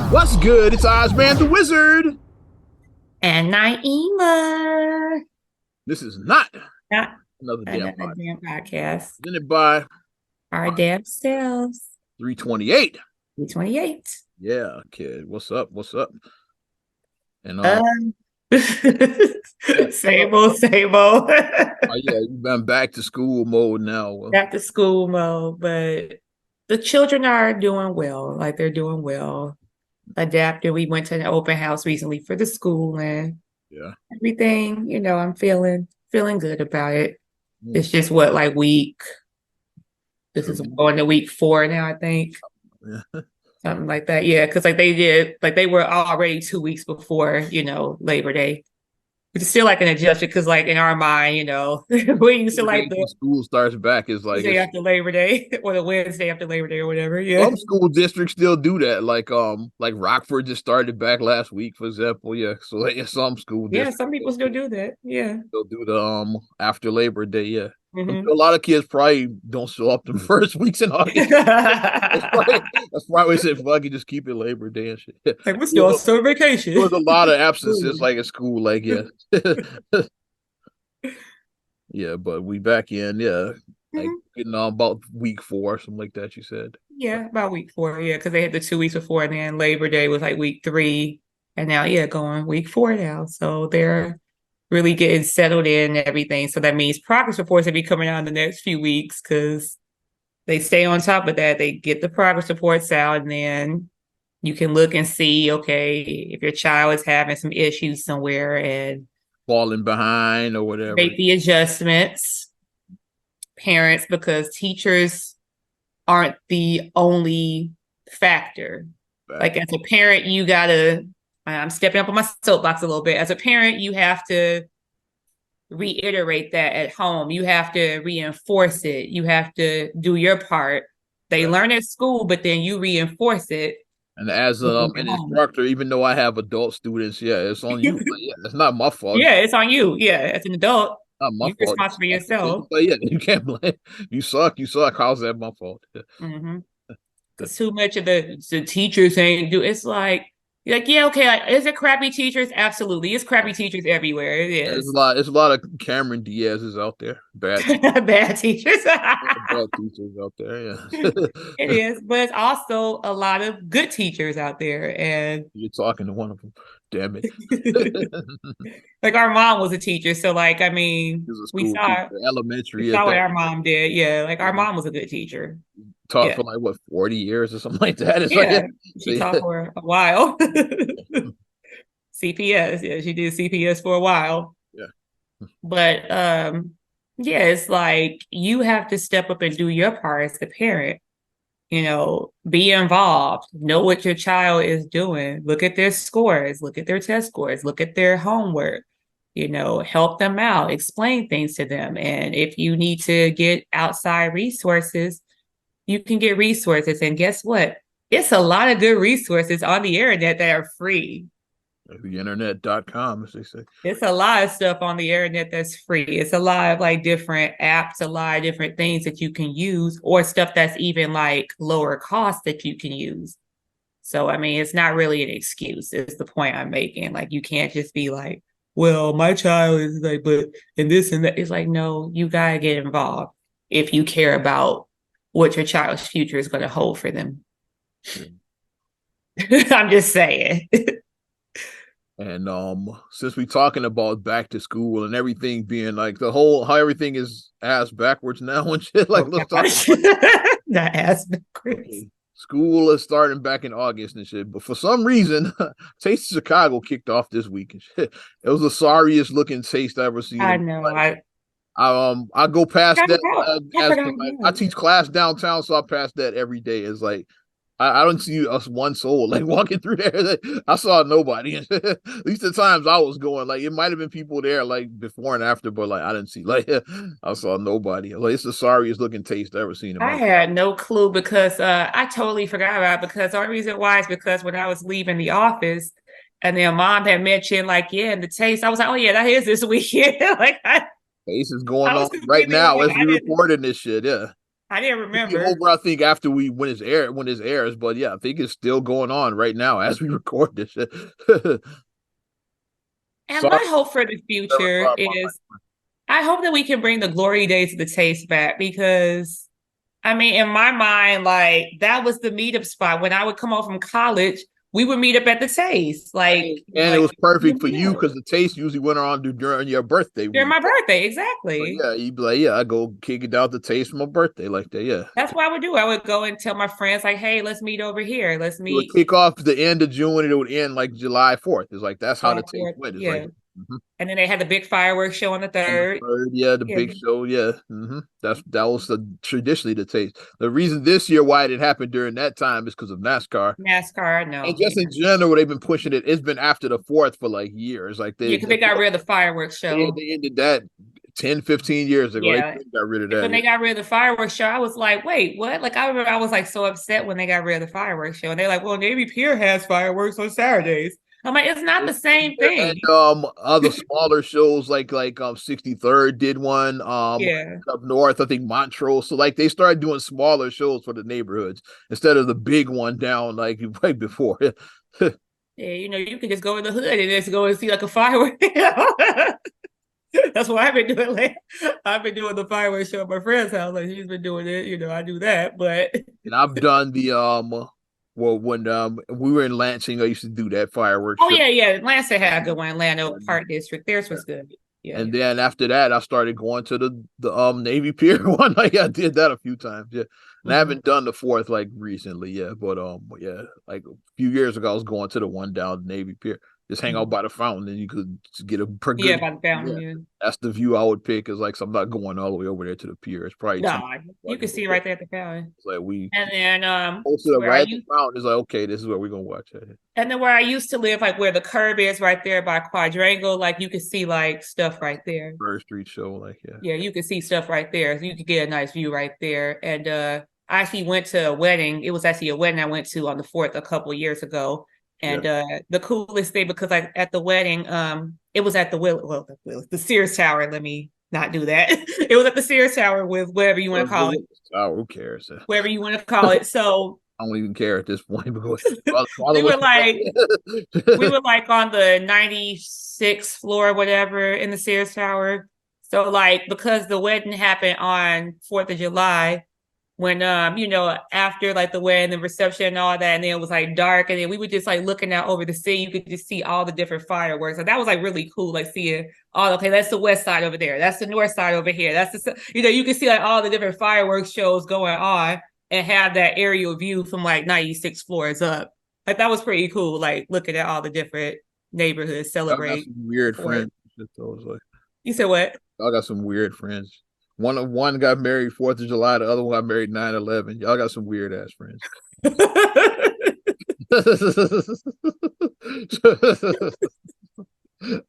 What's good? It's Ozman the Wizard. And Naima. This is not Not another damn another pod. damn podcast. Presented by Our damn selves. 328. 328. Yeah, kid. What's up? What's up? And Um, yeah, same old, same old. yeah, you've been back to school mode now. Well, Back to school mode, but the children are doing well. Like they're doing well. Adapted. We went to an open house recently for the school and yeah. everything, I'm feeling good about it. Mm, It's just what, like this is two. going to week 4 now, I think. Yeah. Something like that. Yeah, because they were already 2 weeks before, Labor Day. It's still like an adjustment because like in our mind, we used to The like day the school starts back is like Tuesday it's after Labor Day or the Wednesday after Labor Day or whatever. Yeah. some school districts still do that. Like Rockford just started back last week, for example. Yeah. So like, yeah, some school Yeah, districts some people still do that. Yeah. they'll do the after Labor Day. Yeah. I'm Hmm. sure a lot of kids probably don't show up the first weeks in August. That's why we said fuck you, just keep it Labor Day and shit. There Like we're still on summer was vacation. a lot of absences Ooh. like at school, like yeah. Yeah, but we back in, yeah. Like Mhm. getting on about week 4, something like that, you said. Yeah, about week 4. Yeah, because they had the 2 weeks before, and then Labor Day was like week 3, and now going week 4 now. So they're really getting settled in and everything. So that means progress reports will be coming out in the next few weeks because they stay on top of that. They get the progress reports out, and then you can look and see, okay, if your child is having some issues somewhere and Falling behind or whatever. make the adjustments. Parents, because teachers aren't the only factor. Back. Like as a parent, you gotta, I'm stepping up on my soapbox a little bit. As a parent, you have to reiterate that at home. You have to reinforce it. You have to do your part. They Back. learn at school, but then you reinforce it And as at an home. instructor, even though I have adult students, yeah, it's on you. Like, yeah, it's not my fault. Yeah, it's on you. Yeah, as an adult, Not my you're fault. responsible for yourself. But yeah, you can't blame. You suck. You suck. How's that my fault? Mm-hmm. Because too much of the teachers ain't do. It's like yeah, okay. Like, is it crappy teachers? Absolutely, it's crappy teachers everywhere. It There's a is. lot. There's a lot of Cameron Diaz's out there. Bad teachers. Bad teachers out there. Yeah. It is, but it's also a lot of good teachers out there, and You're talking to one of them. Damn it. like our mom was a teacher, so like I mean, He's a we school teacher, saw we elementary at saw what that. our mom did. Yeah, like our mom was a good teacher. Taught Yeah, for like what 40 years or something like that. It's like yeah, so, she taught yeah. for a while. CPS, yeah, she did CPS for a while. Yeah. But yeah, it's like you have to step up and do your part as the parent. Be involved, know what your child is doing, look at their scores, look at their test scores, look at their homework, help them out, explain things to them. And if you need to get outside resources, you can get resources. And guess what? It's a lot of good resources on the internet that are free. TheInternet.com, as they say. It's a lot of stuff on the internet that's free. It's a lot of like different apps, a lot of different things that you can use, or stuff that's even like lower cost that you can use. So, I mean, it's not really an excuse, is the point I'm making. Like, you can't just be like, well, my child is like, but and this and that. It's like, no, you got to get involved if you care about what your child's future is going to hold for them. I'm just saying. And since we talking about back to school and everything being like the whole how everything is ass backwards now and shit, like Oh, let's talk gosh. about That ass backwards. okay. School is starting back in August and shit, but for some reason, Taste of Chicago kicked off this week and shit. It was the sorriest looking taste I ever seen I in know. my life. I go past I that forgot. I as forgot. I teach class downtown, so I pass that every day. It's like I don't see us one soul like walking through there. Like, I saw nobody. At least the times I was going, like it might have been people there like before and after, but like I didn't see like I saw nobody. Like it's the sorriest looking taste I ever seen in my I life. had no clue because I totally forgot about it because the only reason why is because when I was leaving the office and then mom had mentioned like, yeah, and the taste, I was like, oh yeah, that is this weekend. Like Taste is going I on was right completely now like, as we I didn't recording this shit. Yeah. I didn't It'll be remember. over, I think, after we when it airs. But yeah, I think it's still going on right now as we record this shit. And Sorry, my hope for the never future thought about is I hope that we can bring the glory days of the taste back because I mean, in my mind, like that was the meetup spot. When I would come home from college, we would meet up at the taste. and it was perfect for you Yeah, because the taste usually went on during your birthday during week. my birthday, So exactly. yeah, you'd be like, yeah, I go kick it out the taste for my birthday like that. Yeah. That's what I would do. I would go and tell my friends, like, hey, let's meet over here. Let's It would meet kick off the end of June and it would end like July 4th. It's like that's how the July taste 4th. went. It's like Yeah. mhm. And then they had the big fireworks show on the On the third. third, yeah, the Yeah. big show, yeah. That was the traditionally the taste. The reason this year why it didn't happen during that time is because of NASCAR. NASCAR, And no. just in general, they've been pushing it. It's been after the fourth for like years. Like Yeah, because they got rid of the fireworks show. they ended that 10, 15 years ago. They Yeah. got rid of that. When Yeah. they got rid of the fireworks show, I was like, wait, what? Like I remember I was like so upset when they got rid of the fireworks show. And they're like, well, Navy Pier has fireworks on Saturdays. I'm like, it's not the same And thing. other smaller shows like 63rd did one Yeah. up north, I think Montrose. So like they started doing smaller shows for the neighborhoods instead of the big one down like right before. Yeah, you can just go in the hood and just go and see like a firework. That's what I've been doing. I've been doing the fireworks show at my friend's house. Like she's been doing it. I do that. But And I've done the well when we were in Lansing, I used to do that fireworks oh show. yeah, yeah. Lansing had a good one. Atlanta Park District. Theirs was good. Yeah, And yeah. then after that, I started going to the Navy Pier one. Like I did that a few times. Yeah. And I Mhm. haven't done the fourth like recently, yeah. But yeah, like a few years ago, I was going to the one down Navy Pier. Just hang out Mhm. by the fountain, and you could get a Yeah, good. by the Yeah, fountain. Yeah. that's the view I would pick. Is like, so I'm not going all the way over there to the pier. It's probably too. No, I you can can go see there. right there at the fountain. It's like we And then posted up where I right at the used fountain. It's like, okay, this is where we're gonna watch it. and then where I used to live, like where the curb is right there by Quadrangle, like you can see like stuff right there. First Street show, like yeah, Yeah, you can see stuff right there. So you could get a nice view right there. And I actually went to a wedding. It was actually a wedding I went to on the 4th a couple of years ago. yeah. And the coolest thing because like at the wedding, it was at the the Sears Tower. Let me not do that. It was at the Sears Tower with whatever you want to call it. Oh, who cares? Whatever you want to call it. So I don't even care at this point because all we of were like we us. were like on the 96th floor, whatever, in the Sears Tower. So like because the wedding happened on 4th of July, when after like the wedding, the reception and all that, and then it was like dark, and then we were just like looking out over the city. You could just see all the different fireworks. And that was like really cool, like seeing okay, that's the west side over there, that's the north side over here. That's the you can see like all the different fireworks shows going on and have that aerial view from like 96 floors up. Like that was pretty cool, like looking at all the different neighborhoods Y'all got celebrate some weird for it. friends. I was like, You said what? y'all got some weird friends. One got married 4th of July, the other one got married 9/11. Y'all got some weird ass friends.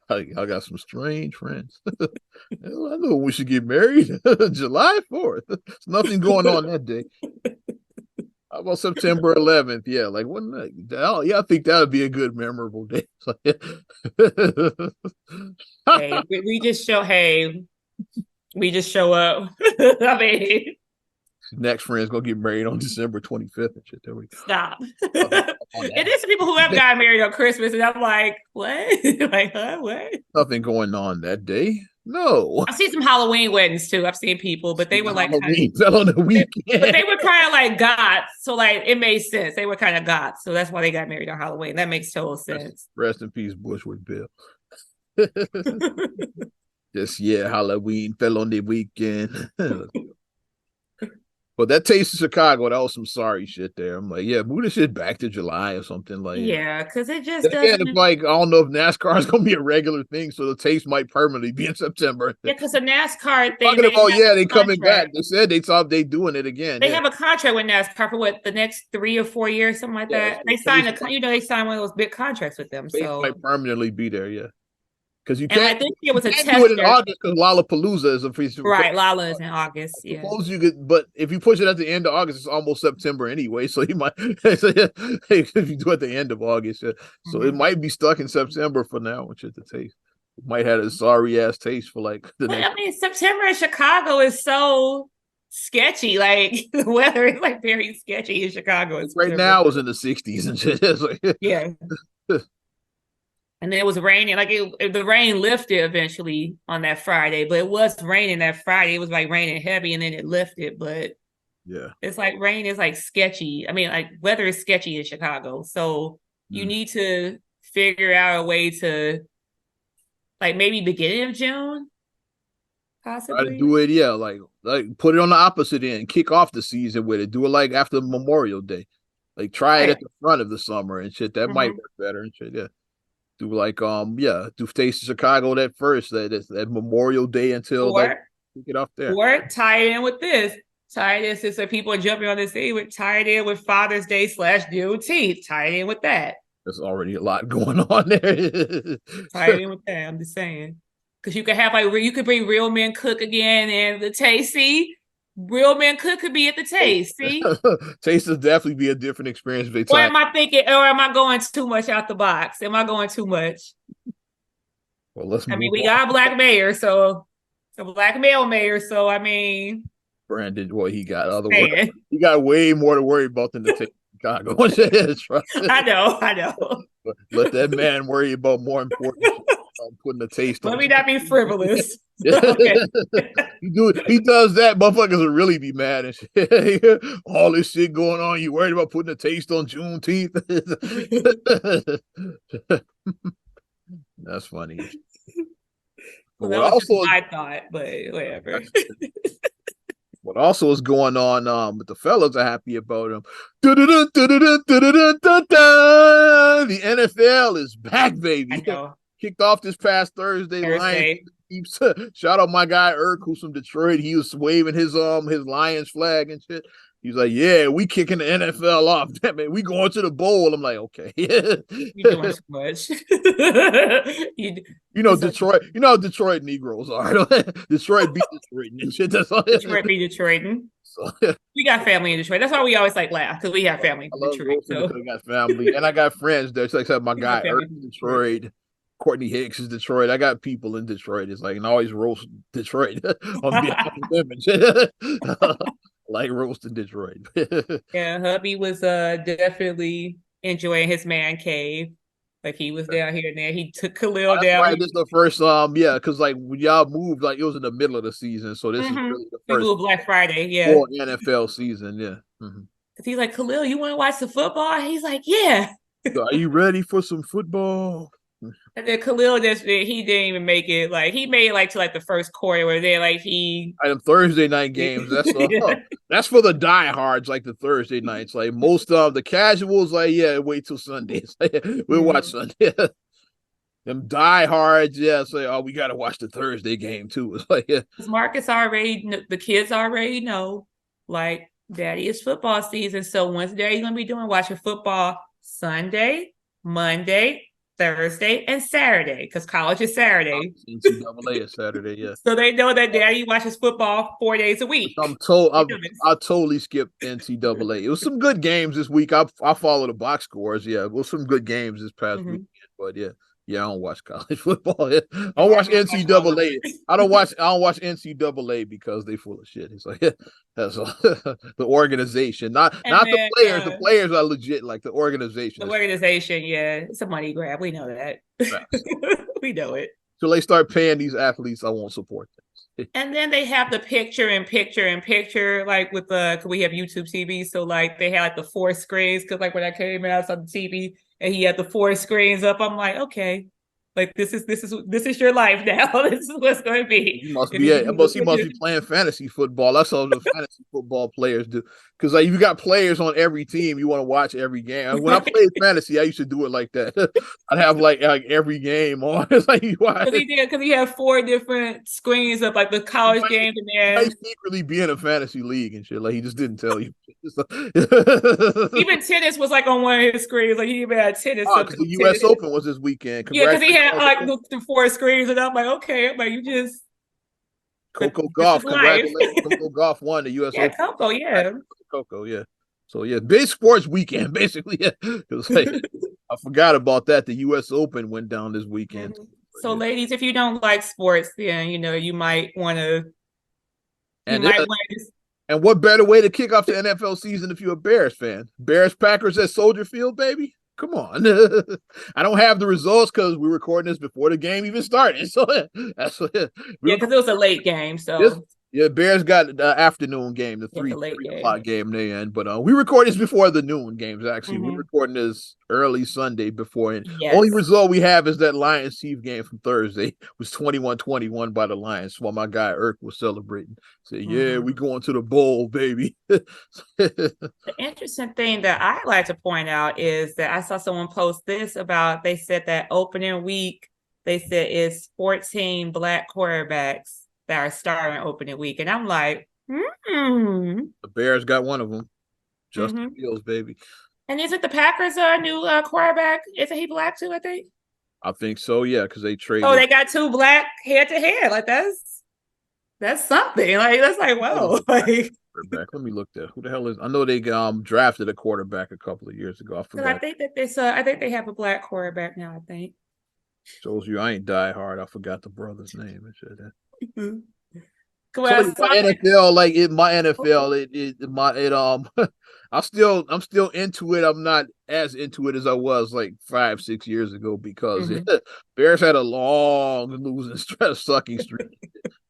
I got some strange friends. I know we should get married July 4th. There's nothing going on that day. How about September 11th? Yeah, like wouldn't that? Oh, yeah, I think that would be a good memorable day. Hey, we just show up. I mean, Next friend's gonna get married on December 25th and shit. There we stop. go. It is people who have gotten married on Christmas, and I'm like, what? Like, huh? What? Nothing going on that day. No. I've seen some Halloween weddings too. I've seen people, but they were like Halloween fell on the but weekend. they were kind of like goths. So like it made sense. They were kind of goths. So that's why they got married on Halloween. That makes total sense. Rest in peace, Bushwick Bill. Just yeah, Halloween fell on the weekend. But that Taste of Chicago, that was some sorry shit there. I'm like, yeah, move this shit back to July or something. Like, Yeah, because it just then again, doesn't. it's like I don't know if NASCAR is gonna be a regular thing, so the taste might permanently be in September. Yeah, because the NASCAR thing, Talking they about have yeah, a they coming back. contract. They said they thought they doing it again. They Yeah, have a contract with NASCAR for what the next 3 or 4 years, something like yeah. that. So They the signed they signed one of those big contracts with them. taste So might permanently be there. Yeah, because and like this year you was a can't do it in tester, August because Lollapalooza is a right? Lala is in August. Yeah. suppose you could, but if you push it at the end of August, it's almost September anyway. So you might, if you do it at the end of August, yeah. So it Mhm. might be stuck in September for now, which is the taste. It might have a sorry ass taste for like the But next. I mean, September in Chicago is so sketchy. Like the weather is like very sketchy in Chicago in Right September. now, it was in the 60s and shit. It's like, Yeah. And then it was raining. Like the rain lifted eventually on that Friday, but it was raining that Friday. It was like raining heavy, and then it lifted. But yeah. it's like rain is like sketchy. I mean, like weather is sketchy in Chicago, so you Mm. need to figure out a way to like maybe beginning of June, Try to possibly. do it, yeah, like put it on the opposite end, kick off the season with it. Do it like after Memorial Day. Like try it Right. at the front of the summer and shit. That might Mm-hmm. work better and shit. Yeah. Do like yeah, do Taste of Chicago that first, that Memorial Day until like Or kick it off there. or tie it in with this. Tie this is so people are jumping on this thing with tie it in with Father's Day / Juneteenth. Tie it in with that. There's already a lot going on there. Tie it in with that. I'm just saying. Because you could have like you could bring Real Men Cook again and the Taste. See, Real Men Cook could be at the Taste. See, Taste will definitely be a different experience if they or tie. am I thinking, or am I going too much out the box? Am I going too much? Well, let's I mean, move we on. got a black mayor, so a black male mayor. So I mean, Brandon, what he got other work. man, He got way more to worry about than the Taste of Chicago. Trust I it. know, I know. Let that man worry about more important shit. Putting the taste Let on. me not be frivolous. Yeah. Okay. He does that, motherfuckers will really be mad and shit. All this shit going on, you worried about putting a taste on Juneteenth? That's funny. But Well, that was just my thought, but whatever. what also is going on, but the fellas are happy about him. The NFL is back, I baby. know. Kicked off this past Thursday. Lions Thursday. keeps shout out my guy Irk, who's from Detroit. He was waving his Lions flag and shit. He's like, yeah, we kicking the NFL off. Damn it, we going to the bowl. I'm like, okay. You're doing too much. you, You know so Detroit. You know how Detroit Negroes are. Detroit beat Detroit and shit. That's all. Detroit be Detroiting. So, We got family in Detroit. That's why we always like laugh because we have family I in love Detroit. roasting So because I got family and I got friends there. It's like I said, my we have guy Irk family is in Detroit. Detroit. Courtney Hicks is Detroit. I got people in Detroit. It's like, and I always roast Detroit on behalf of them and shit. Like roasting Detroit. Yeah, hubby was definitely enjoying his man cave. Like he was down here and there. He took Oh, Khalil that's down. right. This is the first yeah, because like when y'all moved, like it was in the middle of the season. So this is really the We first moved Black Friday, yeah. full NFL season. Yeah. Mhm. Cause he's like, Khalil, you want to watch the football? He's like, yeah. So are you ready for some football? And then Khalil just he didn't even make it. Like he made it like to like the first quarter where they like he Them Thursday night games. yeah. That's for the diehards, like the Thursday nights. Like most of the casuals, like yeah, wait till Sundays. We'll watch Sunday. Them diehards, yeah, say oh we gotta watch the Thursday game too. It's like yeah. Marcus already the kids already know like daddy is football season. So once daddy's gonna be doing watching football Sunday, Monday, Thursday, and Saturday because college is Saturday. NCAA is Saturday, yeah. So they know that daddy watches football 4 days a week. I totally skipped NCAA. It was some good games this week. I follow the box scores. Yeah, it was some good games this past weekend. But yeah, yeah, I don't watch college football. I don't watch NCAA. I don't watch NCAA because they full of shit. It's like that's the organization, not the then, players. The players are legit. Like the organization. The organization, yeah, it's a money grab. We know that. We know it. Till they start paying these athletes, I won't support them. And then they have the picture in picture in picture, like with the we have YouTube TV, so like they had like the 4 screens because like when I came in, I saw the TV and he had the 4 screens up. I'm like, okay, like this is your life now. This is what's going to be. He must be playing fantasy football. That's all the fantasy football players do. Because like you got players on every team, you want to watch every game. When I played fantasy, I used to do it like that. I'd have like every game on. It's like you watch. Because he had 4 different screens of like the college games and then he secretly be in a fantasy league and shit. Like he just didn't tell you. Even tennis was like on one of his screens. Like he even had tennis. Because the U.S. Open was this weekend. Yeah, because he had like the 4 screens, and I'm like, okay, I'm like, you just Coco Golf. Congratulations, Coco Golf won the U.S. Open. Coco, yeah, Coco, yeah. So yeah, big sports weekend basically. Yeah, it was like I forgot about that. The U.S. Open went down this weekend. So, ladies, if you don't like sports, then you might want to. And what better way to kick off the NFL season if you're a Bears fan? Bears Packers at Soldier Field, baby. Come on. I don't have the results because we're recording this before the game even started. So that's what Yeah, we because it was a late game, this. so Yeah, Bears got the afternoon game, the yeah, three the late three game. o'clock game they end. But we record this before the noon games. Actually, we're Hmm. recording this early Sunday before. And only Yes. result we have is that Lions Chiefs game from Thursday it was 21-21 by the Lions. While my guy Irk was celebrating, said, "Yeah, we Hmm. going to the bowl, baby." The interesting thing that I like to point out is that I saw someone post this about, they said that opening week, they said it's 14 Black quarterbacks that are starting opening week. And I'm like, hmm. The Bears got one of them, Justin Hmm. Fields, baby. And is it the Packers' new quarterback? Isn't he black too, I think? I think so, yeah, because they Oh, traded. they got two black head to head. Like that's something. Like that's like, Who was whoa. the black Like quarterback? Let me look there. Who the hell is? I know they drafted a quarterback a couple of years ago. I because I forgot. think that this I think they have a black quarterback now, I think. Shows you I ain't die hard. I forgot the brother's name and shit. So Well, I my saw NFL, like it, my NFL, that. I'm still into it. I'm not as into it as I was like 5, 6 years ago because Mhm. Bears had a long losing sucking streak.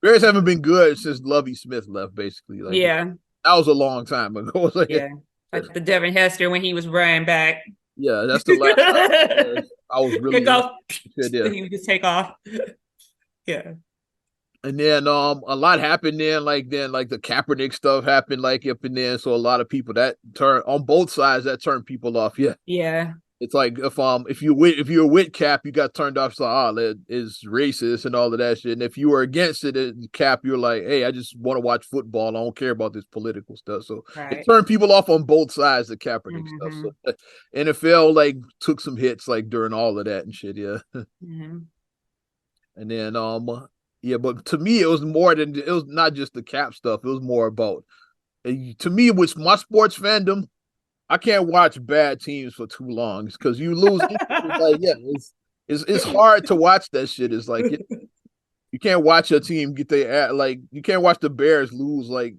Bears haven't been good since Lovey Smith left. Basically, like Yeah, that was a long time ago. yeah. Like the Devin Hester when he was running back. Yeah, that's the last time I was It really into goes, it. Yeah. then he would just take off. Yeah. And then a lot happened then like the Kaepernick stuff happened like up in there. So a lot of people that turn on both sides that turned people off. Yeah. Yeah. It's like if you're with Cap, you got turned off. So that is racist and all of that shit. And if you were against it, Cap, you're like, hey, I just want to watch football. I don't care about this political stuff. So it Right. turned people off on both sides of Kaepernick stuff. Hmm. So NFL like took some hits like during all of that and shit. Yeah. Hmm. And then yeah, but to me it was more than it was not just the Cap stuff. It was more about to me with my sports fandom. I can't watch bad teams for too long because you lose. It's like yeah, it's hard to watch that shit. It's like you can't watch a team get their like you can't watch the Bears lose like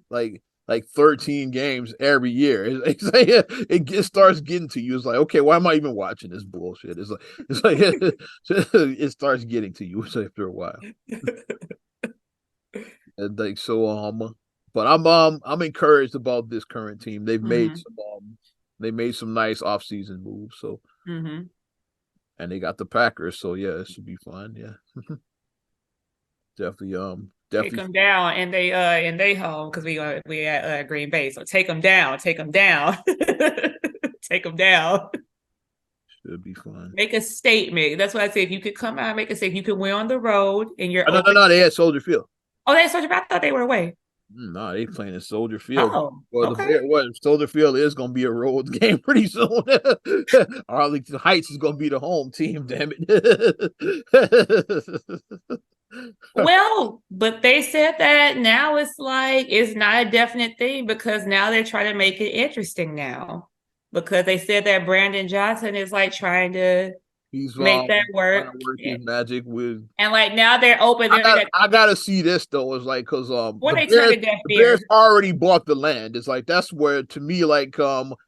13 games every year. It's like, it starts getting to you. It's like okay, why am I even watching this bullshit? It's like it starts getting to you after a while. And like so but I'm encouraged about this current team. Hmm. They made some nice offseason moves. So Hmm. and they got the Packers. So yeah, it should be fun. Yeah. Definitely Take definitely them down, and they home because we at Green Bay. So take them down, take them down. should be fun. Make a statement. That's why I say if you could come out and make a statement, you can win on the road and you're Oh, no, no, open. no, they had Soldier Field. Oh, that's what I thought they were away. No, they playing in Soldier Field. Oh, Well, the okay. Bear, what Soldier Field is going to be a road game pretty soon. Arlington Heights is going to be the home team. Damn it! Well, but they said that now it's like it's not a definite thing because now they're trying to make it interesting now. Because they said that Brandon Johnson is like trying to He's make that trying work. to work Yeah. his magic with. And like now they're open. I gotta see this though. It's like because When they turn a deaf The Bears ear. already bought the land. It's like that's where to me like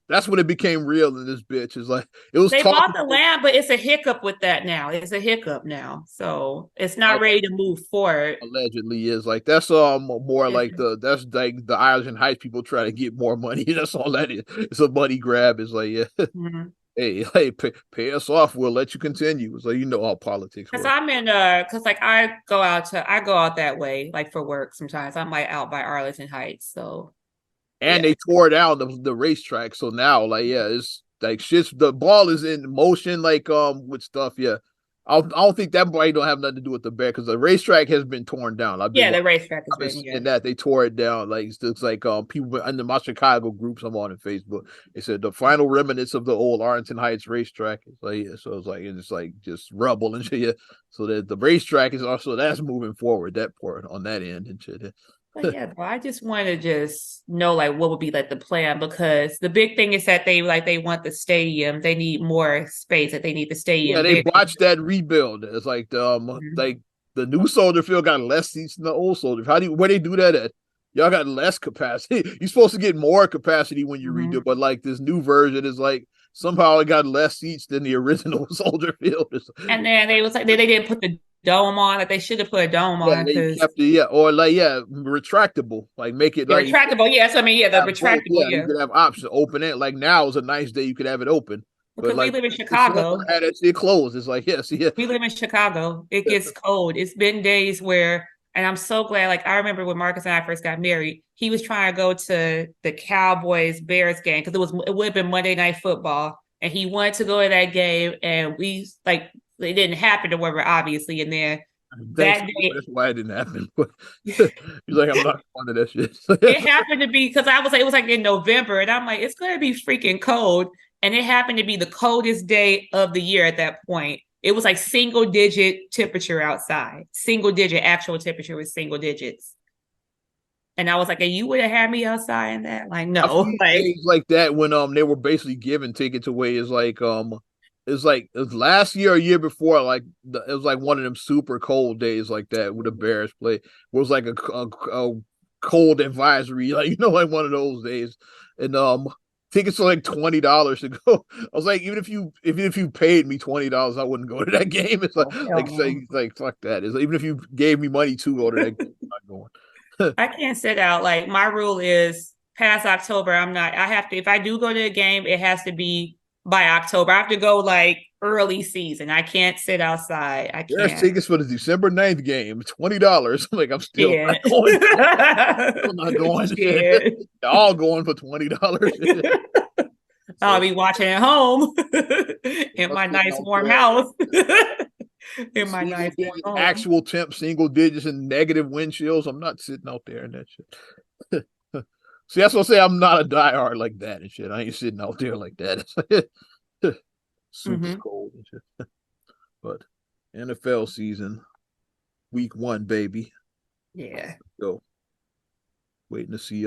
that's when it became real in this bitch. It's like it was They bought talking the land, but it's a hiccup with that now. It's a hiccup now. So it's not like ready to move forward. allegedly is like that's more like that's like the Arlington Heights people try to get more money. That's all that is. It's a money grab. It's like yeah. Mhm. Hey, pay us off. We'll let you continue. So you know how politics Cause work. I'm in cause like I go out that way, like for work sometimes. I'm like out by Arlington Heights. So And yeah. they tore down the racetrack. So now, like, yeah, it's like shit's the ball is in motion, like with stuff. Yeah, I don't think that probably don't have nothing to do with the bear because the racetrack has been torn down. Yeah, the racetrack has I've been been, yeah. seeing that they tore it down. Like it's looks like people in my Chicago groups I'm on in Facebook. They said the final remnants of the old Arlington Heights racetrack. It's like yeah, so it's like just rubble and shit. Yeah. So that the racetrack is also that's moving forward that part on that end and shit. But yeah, bro, I just want to just know like what would be like the plan because the big thing is that they want the stadium. They need more space. That they need the Yeah, stadium they bigger. botched that rebuild. It's like Mhm. like the new Soldier Field got less seats than the old Soldier. How do you where they do that at? y'all got less capacity. You're supposed to get more capacity when you redo, Mhm. but like this new version is like somehow it got less seats than the original Soldier Field. And then they was like they didn't put the dome on. Like they should have put a dome Yeah, on they because kept it, yeah, or like yeah, retractable. Like make it the like retractable. Yeah, that's what I mean. Yeah, the have both. retractable. Yeah, you Yeah, could have options open it. Like now is a nice day, you could have it open. But because we like live in before Chicago. I had it, it closed. It's like yes, yeah. We live in Chicago. It gets cold. It's been days where, and I'm so glad. Like I remember when Marcus and I first got married, he was trying to go to the Cowboys Bears game because it would have been Monday Night Football, and he wanted to go to that game, and we like it didn't happen or whatever, obviously. And then Thanks. that day, That's why it didn't happen. He's like, I'm not fond of that shit. it happened to be because I was like, it was like in November, and I'm like, it's gonna be freaking cold. And it happened to be the coldest day of the year at that point. It was like single digit temperature outside. Single digit actual temperature was single digits. And I was like, and you would have had me outside in that? Like, I've no. seen Like days like that when they were basically giving tickets away. It's like it was last year or year before, like it was like one of them super cold days like that with the Bears play. It was like a cold advisory, like like one of those days. And tickets are like $20 to go. I was like, even if you paid me $20, I wouldn't go to that game. It's oh, hell no. like fuck that. It's like, even if you gave me money to go to that game, I'm not going. I can't sit out. Like my rule is past October, I'm not. I have to. If I do go to a game, it has to be by October. I have to go like early season. I can't sit outside. I There's can't. tickets for the December 9th game, $20. I'm like, I'm still not Shit. going. Still not going. Shit. All going for $20. I'll So be watching at home in I'm my sitting nice out warm there. house. In my Single nice warm digits, home. actual temp, single digits, and negative wind chills. I'm not sitting out there in that shit. See, that's what I say. I'm not a diehard like that and shit. I ain't sitting out there like that. It's super Hmm. cold and shit. But NFL season, week 1, baby. Yeah. Go. Waiting to see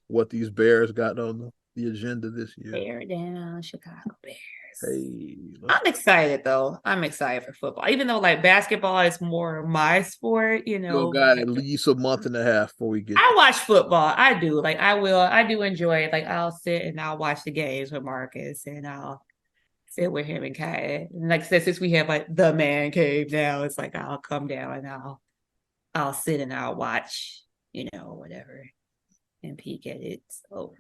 what these Bears got on the agenda this year. Bear down, Chicago Bears. Hey, let's I'm excited though. I'm excited for football, even though like basketball is more my sport, still got at least a month and a half before we get I there. watch football. I do. Like I will. I do enjoy it. Like I'll sit and I'll watch the games with Marcus, and I'll sit with him and Kai. And like I said, since we have like the man cave now, it's like I'll come down and I'll sit and I'll watch, whatever, and peek at it. So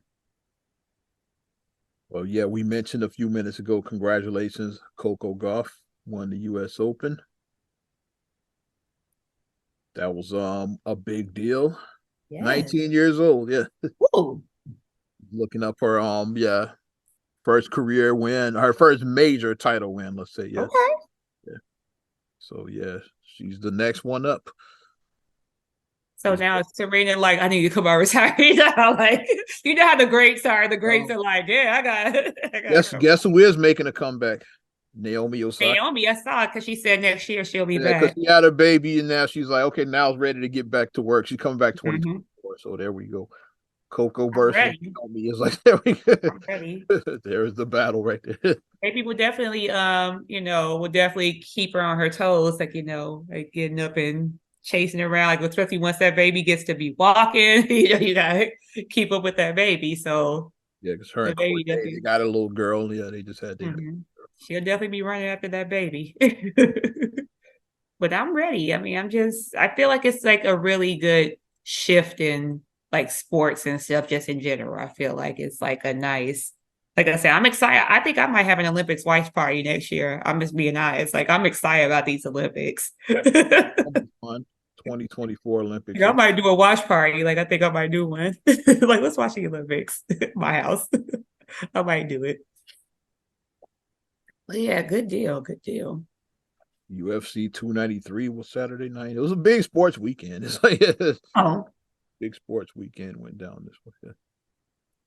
Well, yeah, we mentioned a few minutes ago. Congratulations, Coco Gauff won the U.S. Open. That was a big deal. yes. 19 years old. Yeah, Woo. looking up her first career win, her first major title win. Let's say yeah. Okay. Yeah. So yeah, she's the next one up. So now it's Serena, like, I need to come out retired. Like, you know how the greats are. The greats Um, are like, yeah, I gotta guess come. guess who is making a comeback? Naomi Osaka. Naomi, I saw it because she said next year she'll be Yeah, because back. she had a baby and now she's like, okay, now it's ready to get back to work. She's coming back Mhm. 2024. So there we go. Coco I'm versus ready. Naomi is like there we go. I'm ready. There's the battle right there. Maybe we'll definitely, will definitely keep her on her toes, like, like getting up and chasing around, like especially once that baby gets to be walking, you gotta keep up with that baby. So Yeah, because her the and baby Courtney, they definitely, got a little girl. Yeah, they just had their baby. mhm. She'll definitely be running after that baby. But I'm ready. I mean, I feel like it's like a really good shift in like sports and stuff, just in general. I feel like it's like a nice, like I said, I'm excited. I think I might have an Olympics watch party next year. I'm just being honest. Like, I'm excited about these Olympics. That'll be fun. 2024 Olympics. I might do a watch party. Like, I think I might do one. Like, let's watch the Olympics at my house. I might do it. But yeah, good deal. Good deal. UFC 293 was Saturday night. It was a big sports weekend. It's like Oh. big sports weekend went down this weekend.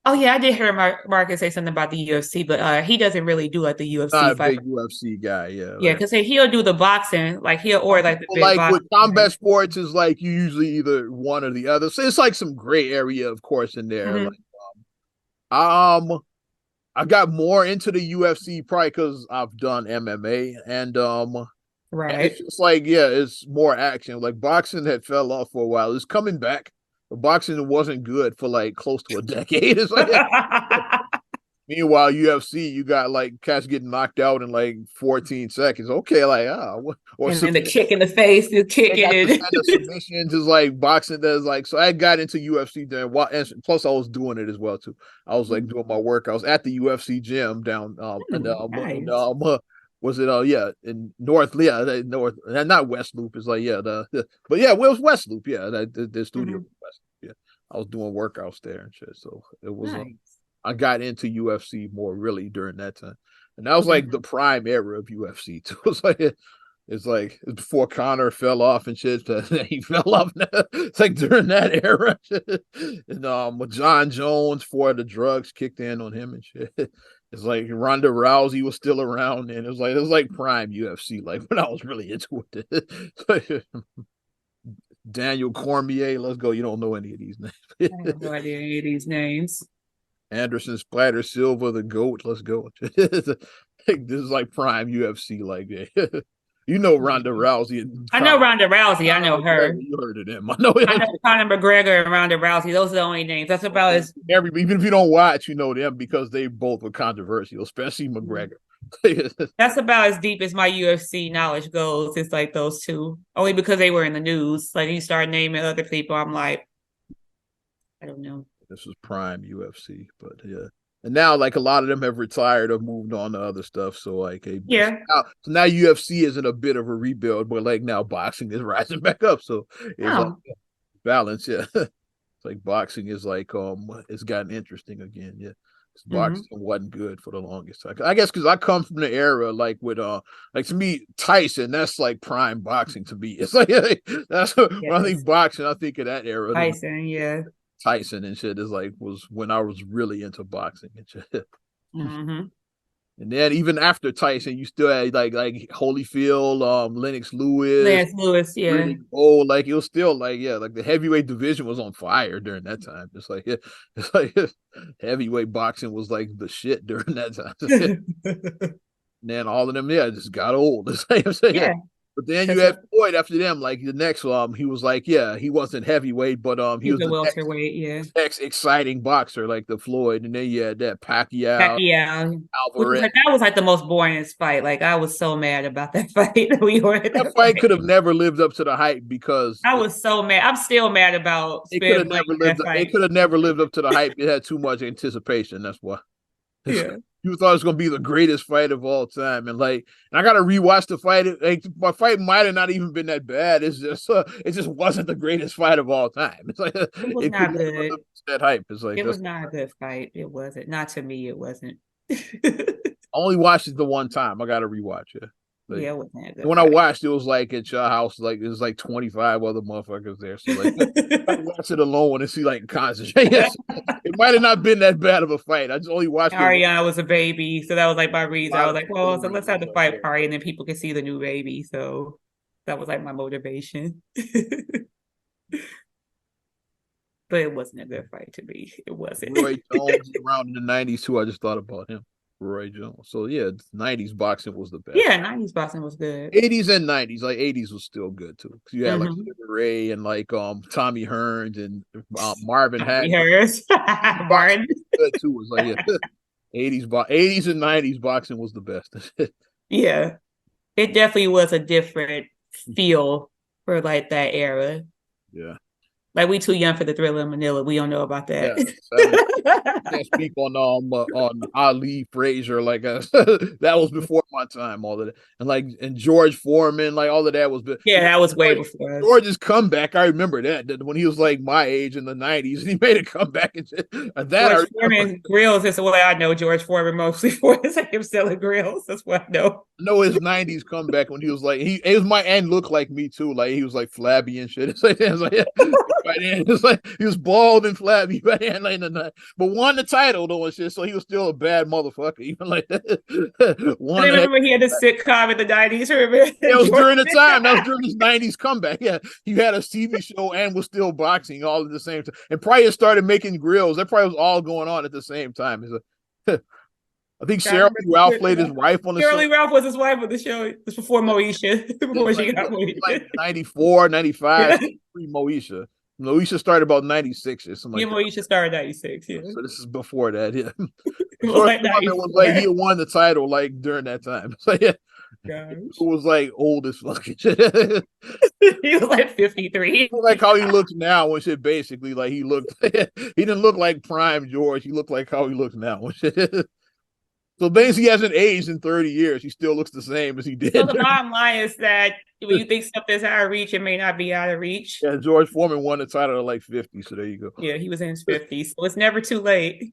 Oh yeah, I did hear Marcus say something about the UFC, but he doesn't really do like the UFC Not a fight. big UFC guy. Yeah, Yeah, like because he'll do the boxing, like he'll or some like the people big like with boxing. combat sports is like you usually either one or the other. So it's like some gray area, of course, in there. Like Hmm. I got more into the UFC probably because I've done MMA and it's Right. just like yeah, it's more action. Like boxing had fell off for a while. It's coming back. boxing wasn't good for like close to a decade. It's like meanwhile, UFC, you got like cats getting knocked out in like 14 seconds. Okay, like or And then the kick in the face, the they kicking got the it. kind of submissions is like boxing does. Like, so I got into UFC then. And plus, I was doing it as well too. I was like doing my work. I was at the UFC gym down Nice. was it yeah in North North not West Loop. It's like but yeah, well, it was West Loop. Yeah, the studio was West Loop. Yeah, I was doing workouts there and shit. So it was Nice. I got into UFC more really during that time. And that was like the prime era of UFC too. It's like before Connor fell off and shit. He fell off. It's like during that era. And with John Jones, before the drugs kicked in on him and shit. It's like Ronda Rousey was still around, and it was like prime UFC, like when I was really into it. Daniel Cormier, let's go. You don't know any of these names. I have no idea any of these names. Anderson Splatter Silva, the GOAT. Let's go. This is like prime UFC. Like, you know, Ronda Rousey and I know Ronda Rousey. I know her. You heard of them. I know Conor McGregor and Ronda Rousey. Those are the only names. That's about as even if you don't watch, you know them because they both were controversial, especially McGregor. that's about as deep as my UFC knowledge goes. It's like those two, only because they were in the news. Like you start naming other people, I'm like, I don't know. This was prime UFC, but yeah. And now, like a lot of them have retired or moved on to other stuff. So, like, Yeah. so now UFC is in a bit of a rebuild, but like now boxing is rising back up. So it's like balance. Yeah, it's like boxing is like it's gotten interesting again. Yeah, boxing wasn't good for the longest time. I guess because I come from the era like with like to me Tyson, that's like prime boxing to me. It's like that's when I think boxing, I think of that era. Tyson, yeah. Tyson and shit is like was when I was really into boxing and shit. And then even after Tyson, you still had like Holyfield, Lennox Lewis, yeah. really old. Like it was still like like the heavyweight division was on fire during that time. It's like heavyweight boxing was like the shit during that time. And then all of them, just got old. It's like I'm saying, yeah. But then you had Floyd after them, like the next he was like, he wasn't heavyweight, but he was the the welterweight, next exciting boxer like the Floyd, and then you had that Pacquiao, Alvarez. That was like the most boringest fight. Like I was so mad about that fight. That fight could have never lived up to the hype because I was so mad. I'm still mad about. It could have never lived. It could have never lived up to the hype. It had too much anticipation. That's why. Yeah. You thought it was gonna be the greatest fight of all time, and I gotta rewatch the fight. Like, my fight might have not even been that bad. It's just it just wasn't the greatest fight of all time. It's like it was not good. That hype. It's like it was not a good fight. It wasn't. Not to me. It wasn't. I only watched it the one time. I gotta rewatch it. Like, it wasn't that good. When I watched, it was like at your house, like it was like 25 other motherfuckers there. So like I watched it alone and see like concentrate. Yes, it might have not been that bad of a fight. I just only watched Ariana was a baby, so that was like my reason. I was like, well, so let's have the fight party and then people can see the new baby. So that was like my motivation. But it wasn't a good fight to me. It wasn't. Roy Jones around in the 90s too. I just thought about him. Roy Jones. So yeah, 90s boxing was the best. Yeah, 90s boxing was good. 80s and 90s, like 80s was still good too. Cause you had like Sugar Ray and like Tommy Hearns and Marvin Hatton. Martin good too. Was like 80s and 90s boxing was the best. Yeah, it definitely was a different feel for like that era. Yeah. Like we too young for the Thriller in Manila. We don't know about that. Can't speak on Ali Frazier like that was before my time. All of that and George Foreman, like all of that was. That was way before us. George's comeback. I remember that when he was like my age in the 90s, he made a comeback and that. George Foreman grills is the way I know George Foreman mostly for is him selling grills. That's what I know. I know his 90s comeback when he was like he looked like me too. Like he was like flabby and shit. It's like it's like he was bald and flabby by the end of the night, but won the title though and shit. So he was still a bad motherfucker, even like that. I remember he had a sitcom in the 90s. Remember? It was during the time. That was during his 90s comeback. Yeah, he had a TV show and was still boxing all at the same time. And probably started making grills. That probably was all going on at the same time. I think Cheryl Lee Ralph played his wife on the show. Cheryl Lee Ralph was his wife on the show. It was before Moesha. Before she got Moesha. Like 94, 95, pre-Moesha. No, we should start about 96 or something Yeah, like well, you should start at 96. Yeah. that. So this is before that. Yeah. It was George like Foreman was like 94. he had won the title like during that time. So yeah, it Gosh. was like old as fucking shit. He was like 53. Like how he looks now and shit. Basically, like he looked, he didn't look like prime George. He looked like how he looks now and shit. So basically, he hasn't aged in 30 years. He still looks the same as he So did. the bottom line is that when you think something's out of reach, it may not be out of reach. Yeah, George Foreman won the title at like 50. So there you go. Yeah, he was in his 50s. So it's never too late.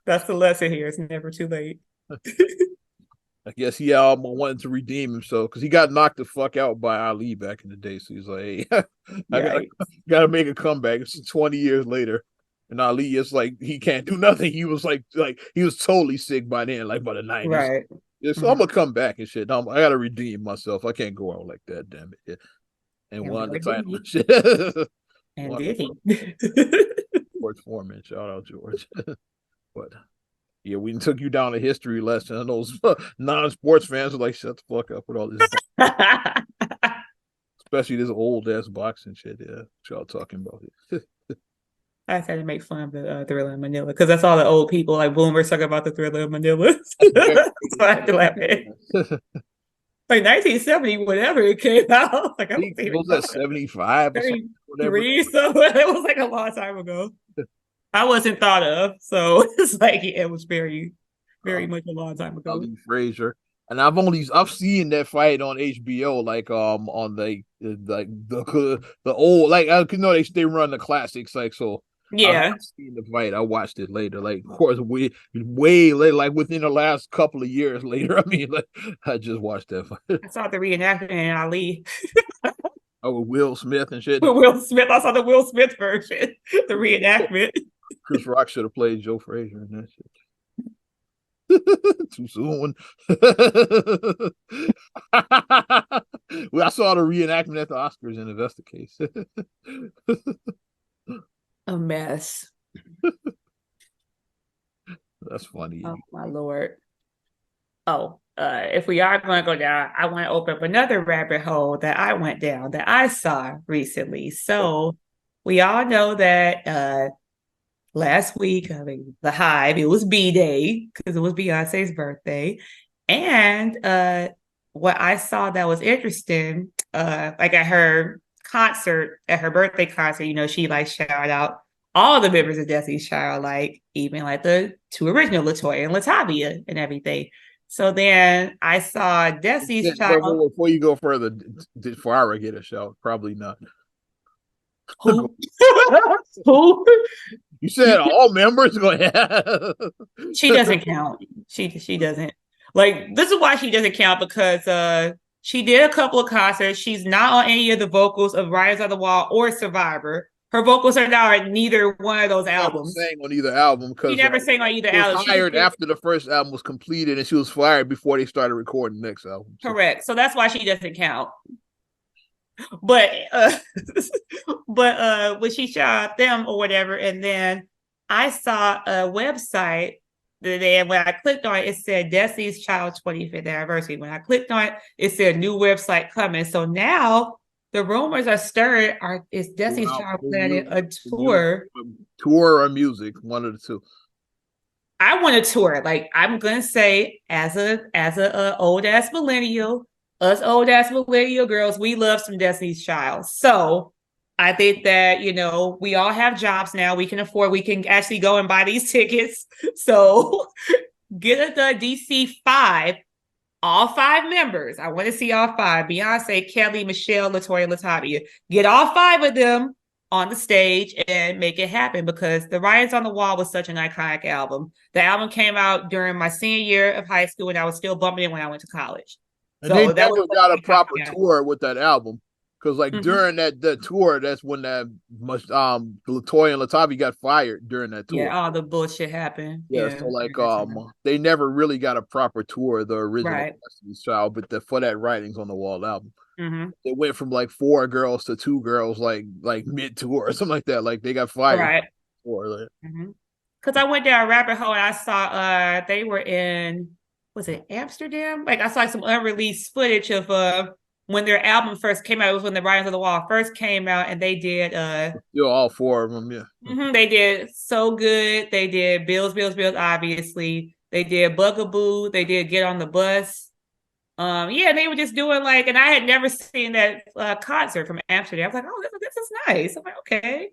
That's the lesson here. It's never too late. I guess he wanted to redeem himself because he got knocked the fuck out by Ali back in the day. So he's like, hey, I Yeah. gotta make a comeback. It's 20 years later. And Ali is like he can't do nothing. He was like he was totally sick by then, like by the 90s. Right. Yeah, so I'm gonna come back and shit. I gotta redeem myself. I can't go out like that, damn it. Yeah. And And won the boy, did title he. and shit. And Won did he. George Foreman. Shout out George. But yeah, we took you down a history lesson. And those non-sports fans are like, shut the fuck up with all this, especially this old ass boxing shit. Yeah, what y'all talking about it. I had to make fun of the Thriller in Manila because that's all the old people like boomers talk about the Thriller in Manila. So I had to laugh at it. Like 1970, whatever it came out. Like I don't even was know. that 75 or something? Whatever. 33, so it was like a long time ago. I wasn't thought of, so it's like it was very, very much a long time ago. Ali Frazier. And I've seen that fight on HBO, like on the old like I know they run the classics like so. I've Yeah, seen the fight. I watched it later, like of course way later, like within the last couple of years later. I mean, like I just watched that fight. I saw the reenactment in Ali Oh, with Will Smith and shit. with Will Smith. I saw the Will Smith version, the reenactment. Chris Rock should have played Joe Frazier in that shit. Too soon. Well, I saw the reenactment at the Oscars, and if that's the case, A mess. that's funny. Oh my Lord. Oh, if we are going to go down, I want to open up another rabbit hole that I went down that I saw recently. So we all know that last week, I mean, the Hive, it was B Day because it was Beyonce's birthday. And what I saw that was interesting, like at her concert, at her birthday concert, you know, she like shouted out all the members of Destiny's Child, like even like the two original Latoya and Latavia and everything. So then I saw Destiny's Child. Before you go further, did Farrah get a shout? Probably not. Who? Who? You said all members go ahead. She doesn't count. She doesn't. Like this is why she doesn't count because she did a couple of concerts. She's not on any of the vocals of Riders on the Wall or Survivor. Her vocals are not on neither one of those albums. Sang on either album because She never sang on either she was album. hired after the first album was completed, and she was fired before they started recording the next album. So. Correct. So that's why she doesn't count. But when she shot them or whatever, and then I saw a website and when I clicked on it, it said Destiny's Child 25th anniversary. When I clicked on it, it said new website coming. So now the rumors are stirring. Is Destiny's Child planning a tour? Tour or music, one of the two. I want a tour. Like I'm gonna say, as a old ass millennial, us old ass millennial girls, we love some Destiny's Child. So I think that, you know, we all have jobs now. We can actually go and buy these tickets. So get the DC5, all 5 members. I want to see all 5. Beyonce, Kelly, Michelle, Latoya, Latavia. Get all 5 of them on the stage and make it happen because The Writings on the Wall was such an iconic album. The album came out during my senior year of high school and I was still bumping it when I went to college. And so they never got a proper tour with that album. Because like during that tour, that's when that Latoya and Latavia got fired during that tour. Yeah, all the bullshit happened. Yeah, so like they never really got a proper tour of the original Destiny's Child, but for that Writings on the Wall album. It went from like 4 girls to 2 girls, like mid tour or something like that. Like they got fired. Right. Because I went down a rabbit hole and I saw they were in, was it Amsterdam? Like I saw some unreleased footage of when their album first came out. It was when the Writings on the Wall first came out, and they did You're all four of them, yeah. they did So Good. They did Bills, Bills, Bills, obviously. They did Bugaboo. They did Get on the Bus. Yeah, they were just doing like, and I had never seen that concert from Amsterdam. I was like, oh, this is nice. I'm like, okay.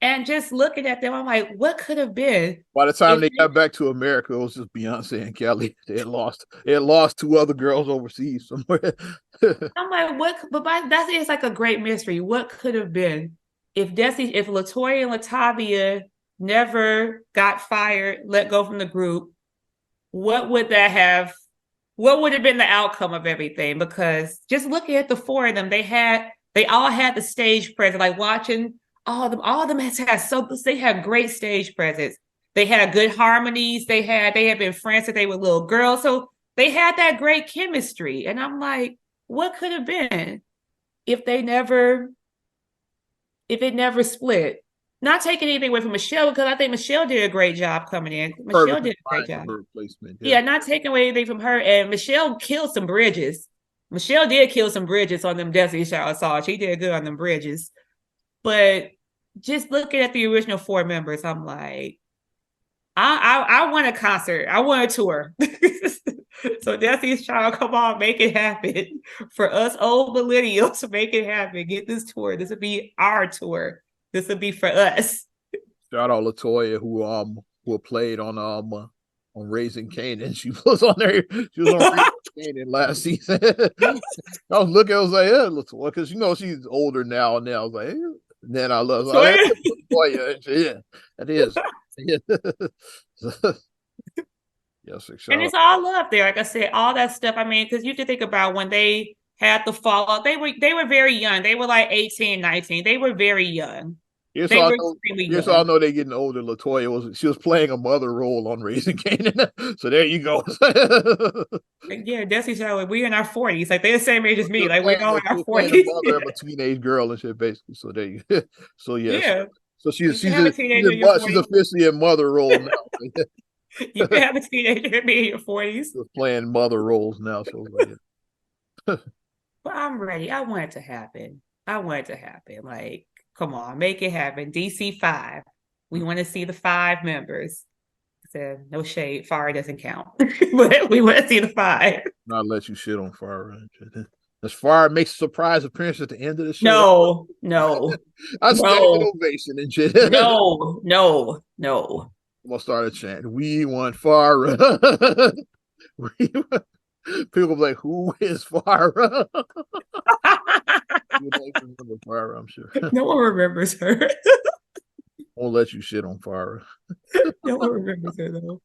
And just looking at them, I'm like, what could have been By the time if they got back to America, it was just Beyonce and Kelly. They had lost. They had lost two other girls overseas somewhere. I'm like, what? But that is like a great mystery. What could have been if if Latoya and Latavia never got fired, let go from the group? What would that have? What would have been the outcome of everything? Because just looking at the four of them, they all had the stage presence. Like watching all of them they had great stage presence. They had good harmonies. They had been friends since they were little girls, so they had that great chemistry. And I'm like, what could have been if it never split? Not taking anything away from Michelle, because I think Michelle did a great job coming in. Michelle did a great job. Her replacement. Yeah, not taking away anything from her. And Michelle killed some bridges. Michelle did kill some bridges on them Destiny Child songs. She did good on them bridges. But just looking at the original four members, I'm like, I want a concert. I want a tour. So Destiny's Child, come on, make it happen. For us old millennials, make it happen. Get this tour. This would be our tour. This would be for us. Shout out Latoya who played on Raising Kanan. She was on there. She was on Raising Kanan last season. I was looking. I was like, yeah, Latoya, because she's older now. And now I was like, hey. And then I love Latoya. Yeah, it is. Yeah. Yes, and it's all up there. Like I said, all that stuff. I mean, because you can think about when they had the fallout, they were very young. They were like 18, 19. They were very young. Here's all I know they're getting older. Latoya was playing a mother role on Raising Kanan. So there you go. Yeah, Destiny Child, we're in our 40s. Like they're the same age as me. Like we're all in our 40s. Mother of a teenage girl and shit, basically. So there you so yes. Yeah. So she's officially in mother role now. You can have a teenager and be in your 40s. She's playing mother roles now. So but I'm ready. I want it to happen. Like, come on, make it happen. DC 5. We want to see the 5 members. So no shade. Farrah doesn't count. But we want to see the 5. Not let you shit on Farrah. Does Farrah make a surprise appearance at the end of the show? No. I stand an ovation and shit. No. I'm gonna start a chant. We want Farrah. People be like, who is Farrah? Farrah, I'm sure. No one remembers her. Won't let you shit on Farrah. No one remembers her though.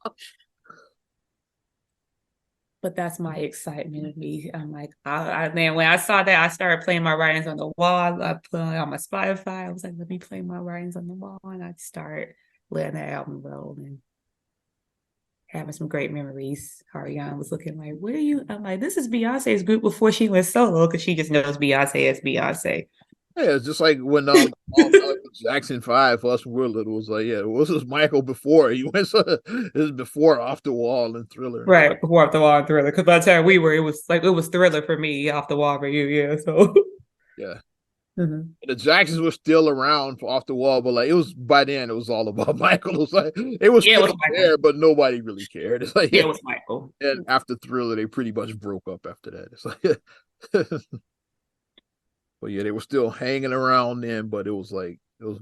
But that's my excitement of me. I'm like, man, when I saw that, I started playing my writings on the wall. I put it on my Spotify. I was like, let me play my writings on the wall. And I'd start letting that album roll and having some great memories. Ariana was looking like, what are you? I'm like, this is Beyonce's group before she went solo, because she just knows Beyonce as Beyonce. Yeah, it's just like when Jackson 5 for us when we were little was like, yeah, this was Michael before he went. This is before Off the Wall and Thriller, right? Before Off the Wall and Thriller, because by the time we were, it was Thriller for me, Off the Wall for you, yeah. So yeah, the Jacksons were still around for Off the Wall, but like it was by then, it was all about Michael. It was like it was there, but nobody really cared. It's like it was Michael. And after Thriller, they pretty much broke up after that. It's like. But yeah, they were still hanging around then, but it was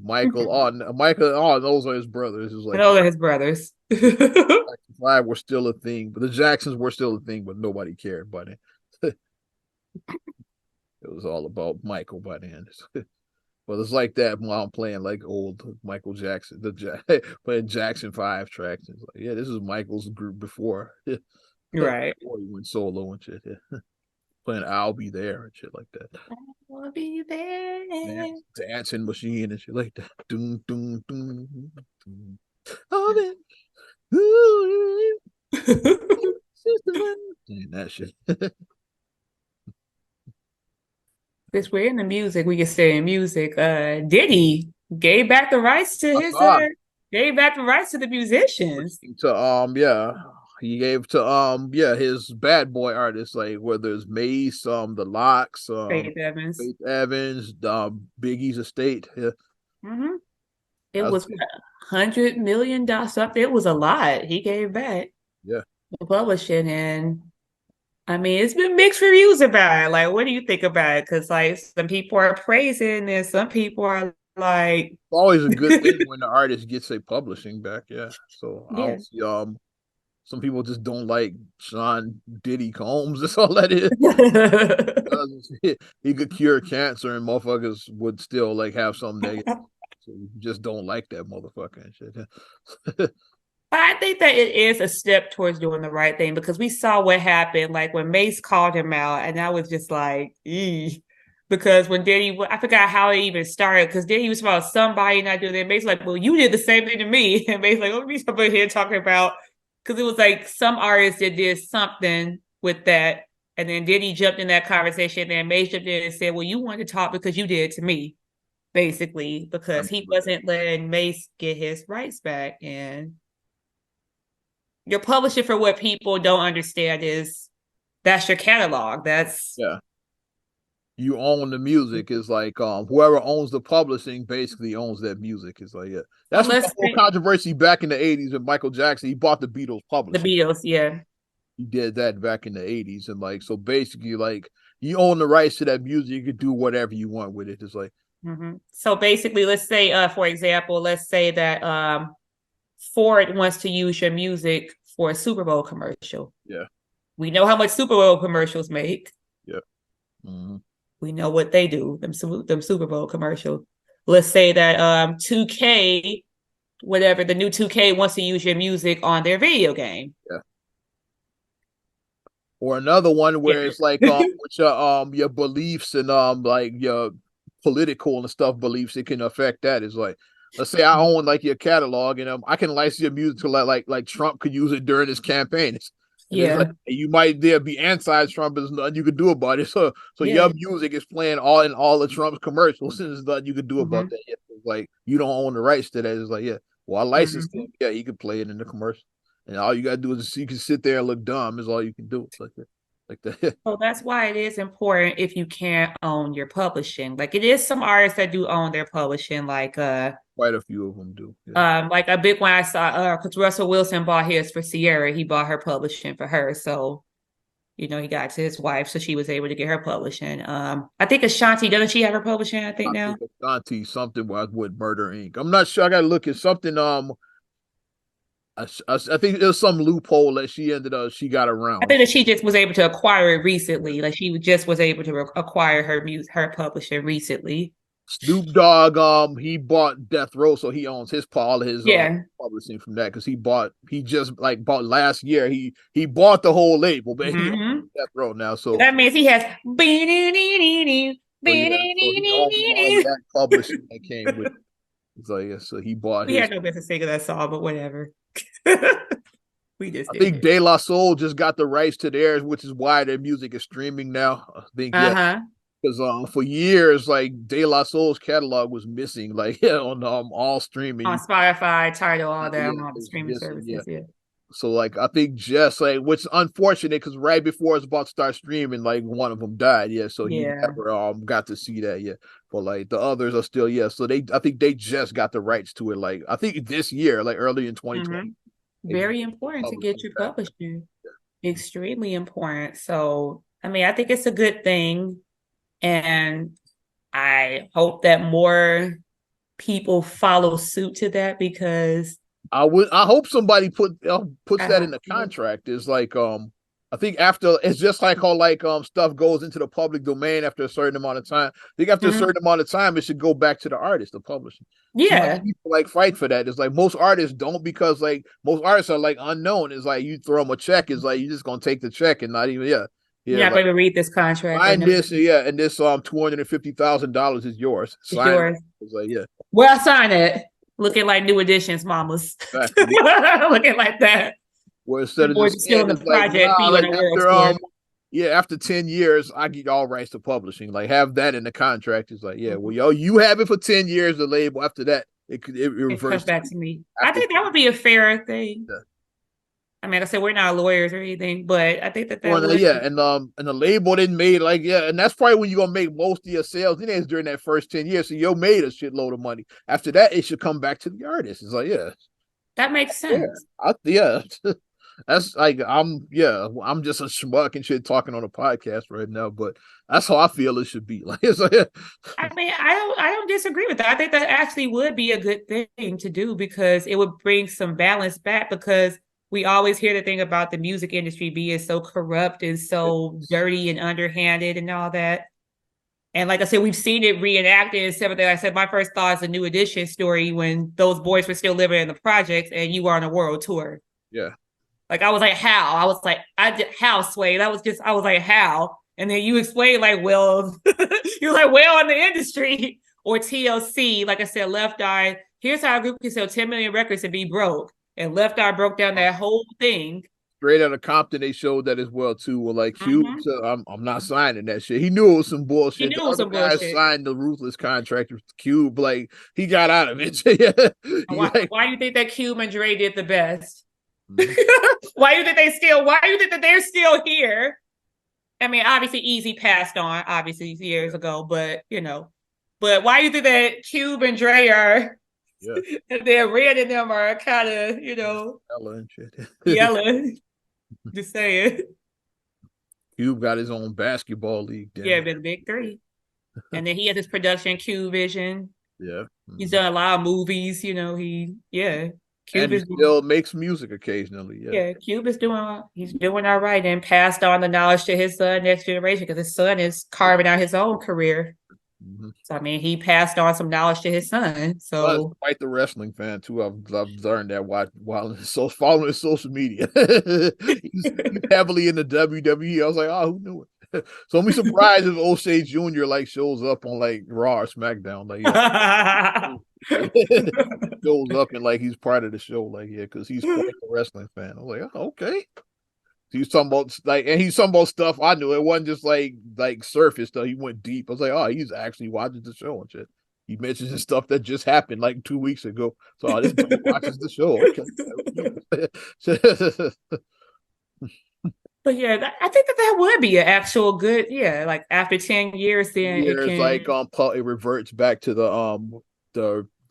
Michael. Those are his brothers. It was like those are his brothers. 5 were still a thing, but the Jacksons were still a thing, but nobody cared by then. It was all about Michael by then. But it's like that while I'm playing like old Michael Jackson, playing Jackson 5 tracks. It's like, yeah, this is Michael's group before. Right. Before he went solo and shit. Playing I'll Be There and shit like that. I'll be there. Dancing machine and shit like that. Doom, doom, doom, doom. Oh, that shit. Since we're in the music, we can stay in music. Diddy gave back the rights to the musicians. To he gave to his bad boy artists, like whether it's Mace, the Locks, Faith Evans. Faith Evans, Biggie's estate. Yeah, Hmm. It that's was what, $100 million something. It was a lot he gave back yeah. to publishing, and I mean, it's been mixed reviews about it. Like, what do you think about it? Because like some people are praising, and some people are like, It's always a good thing when the artist gets a publishing back. Yeah, so I yeah. don't see some people just don't like Sean Diddy Combs. That's all that is. He could cure cancer, and motherfuckers would still like have some negative. So you just don't like that motherfucker and shit. I think that it is a step towards doing the right thing because we saw what happened, like when Mace called him out, and I was just like, eeh. Because when Diddy, I forgot how it even started, because Diddy was about somebody not doing that. Mace like, well, you did the same thing to me, and Mace like, oh, me somebody here talking about, because it was like some artists that did something with that, and then Diddy jumped in that conversation, and Mace jumped in and said, well, you wanted to talk because you did it to me, basically, because he wasn't letting Mace get his rights back, and you're publishing for what people don't understand is that's your catalog. That's Yeah, you own the music. Is like whoever owns the publishing basically owns that music. It's like yeah, so that's what the let's whole say controversy back in the '80s with Michael Jackson. He bought the Beatles the publishing. Beatles, yeah. He did that back in the '80s, and like so basically like you own the rights to that music. You can do whatever you want with it. It's like Mm-hmm. So basically, let's say, for example, let's say that Ford wants to use your music for a Super Bowl commercial. yeah, We know how much Super Bowl commercials make. yeah. Mm-hmm. We know what they do. Them Super Bowl commercials. Let's say that 2K, whatever the new 2K wants to use your music on their video game. Yeah. Or another one where it's like with your beliefs and like your political and stuff beliefs, it can affect that. It's like let's say I own like your catalog and I can license your music to like Trump could use it during his campaign. And it's Yeah. like you might there be anti-Trump, there's nothing you could do about it. So Yeah. your music is playing all of Trump's commercials, and there's nothing you could do about Mm-hmm. that. It's like you don't own the rights to that. It's like, yeah, well, I licensed Mm-hmm. him. Yeah, he could play it in the commercial. And all you gotta do is you can sit there and look dumb is all you can do. It's like that. Like that. So that's why it is important if you can't own your publishing. Like it is some artists that do own their publishing, Quite a few of them do. Yeah. like a big one I saw, because Russell Wilson bought his for Sierra. He bought her publishing for her. So, he got to his wife, so she was able to get her publishing. I think Ashanti, doesn't she have her publishing, I think I now? think Ashanti something with Murder Inc. I'm not sure. I gotta look at something. I think there's some loophole that she got I around. think that she just was able to acquire it recently. Like she just was able to acquire her publishing recently. Snoop Dogg, he bought Death Row, so he owns all of his Yeah. publishing from that because he just like bought last year. He bought the whole label, but he owns Mm-hmm. Death Row now. So That means he has. so yeah, so he owns all of that publishing that came with. So yeah, so he bought We his. had no business singing that song, but whatever. We just I did think it. De La Soul just got the rights to theirs, which is why their music is streaming now. I think yeah, Uh-huh. because for years like De La Soul's catalog was missing, like on all On streaming. Spotify, Tidal, all that, Yeah, on all the it's streaming missing. Yeah. services. Yeah. So like I think just like which is unfortunate because right before it's about to start streaming, like one of them died. Yeah, so he Yeah. never got to see that yet. But like the others are still yeah. So I think they just got the rights to it. Like I think this year, like early in 2020, Mm-hmm. Very important to get publishing your back. publishing. Extremely important. So, I mean, I think it's a good thing. And I hope that more people follow suit to that because I hope somebody puts I that in hope the so. contract. Is like I think after it's just like how like stuff goes into the public domain after a certain amount of time. I think after a Mhm. certain amount of time, it should go back to the artist, the publisher. Too much Yeah. people like fight for that. It's like most artists don't because like most artists are like unknown. It's like you throw them a check. It's like you're just gonna take the check and not even You're yeah not like going to read this contract or sign never. this and this $250,000 is yours. It's Sign it. yours. It's like yeah Well, sign it. Looking like new editions, mamas. exactly. Looking like that. Where instead of Or just just saying stealing the it's like project for nah you in like a world after tour. yeah, after 10 years, I get all rights to publishing. Like, have that in the contract. It's like, yeah, well, yo, you have it for 10 years, the label. After that, it It comes reverts to back you to me. I after think that would be a fair thing. yeah. I mean, like I said, we're not lawyers or anything, but I think that that Well, would yeah, and the label didn't made like yeah, and that's probably when you're gonna make most of your sales. It is during that first 10 years, so you made a shitload of money. After that, it should come back to the artist. It's like yeah, that makes yeah, sense. yeah. That's like I'm just a schmuck and shit talking on a podcast right now, but that's how I feel it should be. Like it's like I mean, I don't disagree with that. I think that actually would be a good thing to do because it would bring some balance back because we always hear the thing about the music industry being so corrupt and so dirty and underhanded and all that. And like I said, we've seen it reenacted and everything. Like I said, my first thought is a New Edition story when those boys were still living in the projects and you were on a world tour. yeah, Like I was like, how? I was like, I did how Sway. That was just I was like, how? And then you explain like, well, you're like, well, in the industry or TLC, like I said, Left Eye. Here's how a group can sell 10 million records and be broke. And Left Eye broke down that whole thing. straight out of Compton, they showed that as well too. Well, like Cube, Mm-hmm. so I'm not signing that shit. He knew it was some He bullshit. knew The it was other some guys bullshit. signed the ruthless contract with Cube, like he got out of it. He Why like, why do you think that Cube and Dre did the best? mm-hmm. Why do you think why do you think that they're still here? I mean, obviously Easy passed on, obviously years ago, but why do you think that Cube and Dre are Yeah, they're red and them are kind of, Ella and shit. yelling, just saying. Cube got his own basketball league. Damn Yeah, it. been big three. And then he has his production, Q Vision. Yeah. He's Mm-hmm. done a lot of movies, And Cube he is still makes music occasionally. Yeah. Cube is he's doing all right and passed on the knowledge to his son, next generation, because his son is carving out his own career. Mm-hmm. So I mean, he passed on some knowledge to his son. Well, So quite the wrestling fan too. I've learned that while so following his social media. He's heavily into WWE. I was like, oh, who knew it? So I'm surprised if O'Shea Jr. like shows up on like Raw or SmackDown. Like, yeah, shows up and like he's part of the show. Like, yeah, because he's quite a wrestling fan. I was like, oh, okay. He's talking about like, and he's talking about stuff I knew. It wasn't just like surface stuff. He went deep. I was like, oh, he's actually watching the show and shit. He mentions the stuff that just happened like 2 weeks ago. So oh, this dude watches the show. Okay. But yeah, I think that would be an actual good, like after 10 years, then it Years like can. it reverts back to the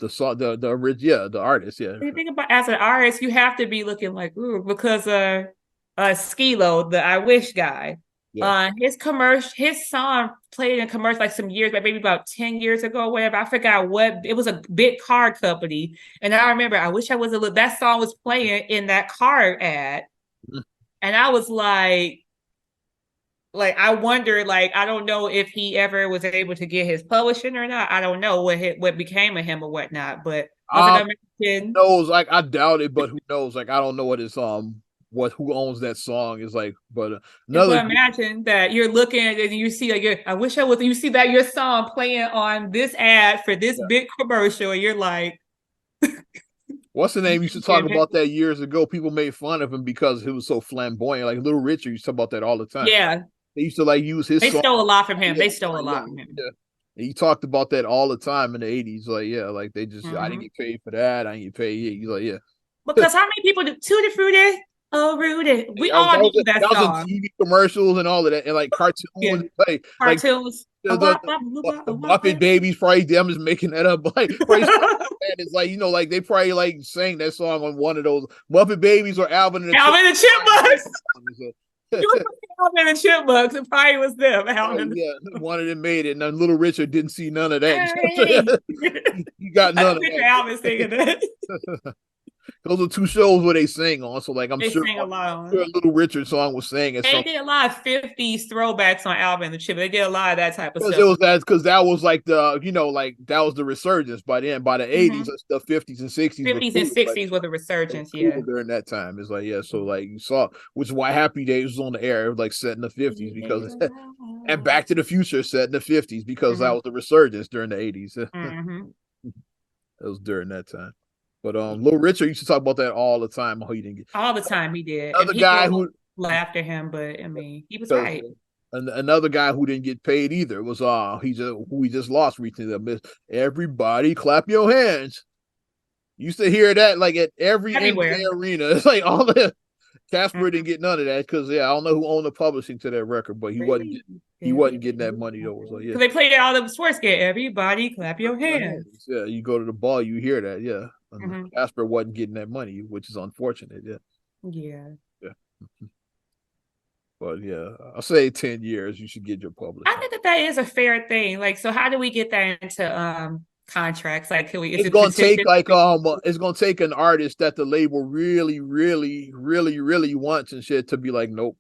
song the artist You think about as an artist, you have to be looking like ooh because Skilo, the I Wish guy, yeah his song played in commercial like some years, like maybe about 10 years ago, whatever. I forgot what it was a big car company, and I remember I wish I was a little that song was playing in that car ad, and I was like I wonder, like I don't know if he ever was able to get his publishing or not. I don't know what became of him or whatnot. But I was like, who imagine. knows? Like I doubt it, but who knows? Like I don't know what his what who owns that song is like. But another But imagine that you're looking and you see like I wish I was. You see that your song playing on this ad for this yeah. big commercial, and you're like, What's the name? Used to talk about that years ago. People made fun of him because he was so flamboyant. Like Little Richard used to talk about that all the time. yeah, They used to like use his they song. stole a lot from him. Yeah, They stole a like, lot from him. yeah. He talked about that all the time in the 80s. Like, yeah, like they just I didn't Mm-hmm. get paid for that. I didn't get paid. He's like, yeah. Because how many people do Tutti Frutti? Oh, Rudy. We That was, all that knew was that that was in song. TV commercials and all of that, and like Yeah, cartoons, like cartoons. the Muppet Babies. Probably them just making that up. Like, probably it's like like they probably like sang that song on one of those Muppet Babies or Alvin and the Alvin and the Chipmunks. You Chipmunks. were Alvin and the Chipmunks. It probably was them. Alvin. Yeah, one of them made it, and then Little Richard didn't see none of Hey. that. He got I none can of picture Alvin singing that. that. Those are two shows where they sing on. So like I'm They sure, sing a lot a on. Little Richard song was sang at They some did a lot of 50s throwbacks on Alvin and the Chipmunks. They did a lot of that type of because it stuff. was that was like the like that was the resurgence by then. By the 80s, Mm-hmm. the 50s and 60s were 50s and cool. Like 60s was a resurgence, yeah. cool during that time. It's like yeah, so like you saw, which is why Happy Days was on the air like set in the 50s because and Back to the Future set in the 50s because that Mm-hmm. was the resurgence during the 80s. Mm-hmm. It was during that time. But Little Richard used to talk about that all the time. How he didn't get All the time he did. And another guy people who laughed at him, but I mean, he was because right. another guy who didn't get paid either was who he just lost recently. Everybody clap your hands. Used to hear that like at every NBA Everywhere. arena. It's like all the Casper didn't get none of that because I don't know who owned the publishing to that record, but Really? he wasn't getting that money though. So yeah. Because they played all the sports game. Everybody clap your hands. Yeah, you go to the ball, you hear that, yeah. And Mm-hmm. Casper wasn't getting that money, which is unfortunate, yeah. Yeah. Yeah. But yeah, I'll say 10 years you should get your I publishing. think that is a fair thing. Like, so how do we get that into contracts? Like, can we? Is It's it gonna take petition? like it's gonna take an artist that the label really, really, really, really wants and shit to be like, nope.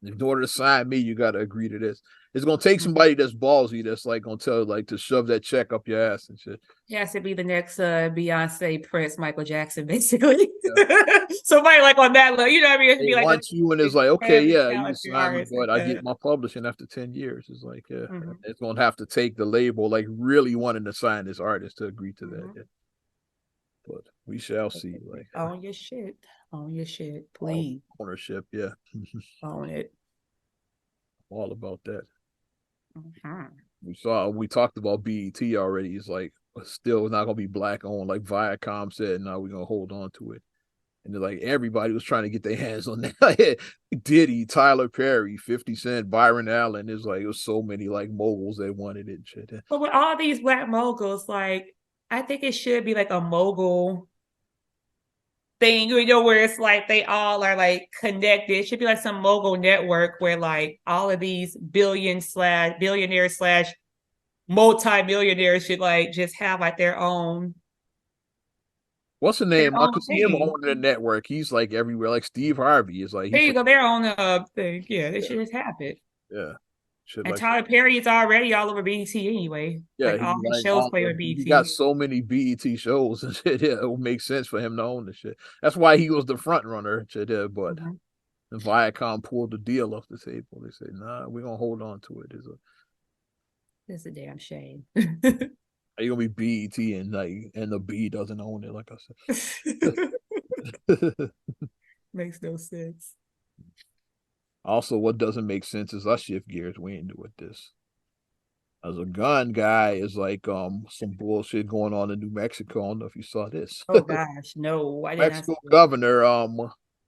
In order to sign me, you gotta agree to this. It's gonna take somebody that's ballsy that's like gonna tell like to shove that check up your ass and shit. It has to be the next Beyonce, Prince, Michael Jackson, basically. Yeah. Somebody like on that level, you know what I mean? It'd They be like the want you and it's like, okay, incredibly yeah, you talented sign me, artist like but I that. get my publishing after 10 years. It's like, yeah, Mm-hmm. it's gonna have to take the label like really wanting to sign this artist to agree to that. Mm-hmm. Yeah. But we shall see. Like Own your shit. Own your shit, all please. ownership, yeah. Own it. All about that. Mm-hmm. We talked about BET already. It's like still not gonna be black owned, like Viacom said. Now we're gonna hold on to it. And they're like everybody was trying to get their hands on that. Diddy, Tyler Perry, 50 Cent, Byron Allen. There's like it was so many like moguls that wanted it and shit. But with all these black moguls, like I think it should be like a mogul thing, you know, where it's like they all are like connected. It should be like some mogul network where like all of these billionaire slash multi-millionaires should like just have like What's the their name? I own could see him thing. on the network. He's like everywhere. Like Steve Harvey is like There he's you from go, their own thing. Yeah, they yeah, should just have it. yeah. Shit And like Tyler Perry is already all over BET anyway. yeah, Like he all his like shows all play the, on he got BET. so many BET shows and shit. Yeah, it would make sense for him to own the shit. That's why he was the front runner and shit. Yeah, but Mm-hmm. and Viacom pulled the deal off the table. They said, "Nah, we're gonna hold on to it." It's a damn shame. Are you gonna be BET and like and the B doesn't own it? Like I said. Makes no sense. Also, what doesn't make sense is I shift gears. We ain't doing this. As a gun guy, is like some bullshit going on in New Mexico. I don't know if you saw this. Oh gosh, no, I did not Mexico see it. governor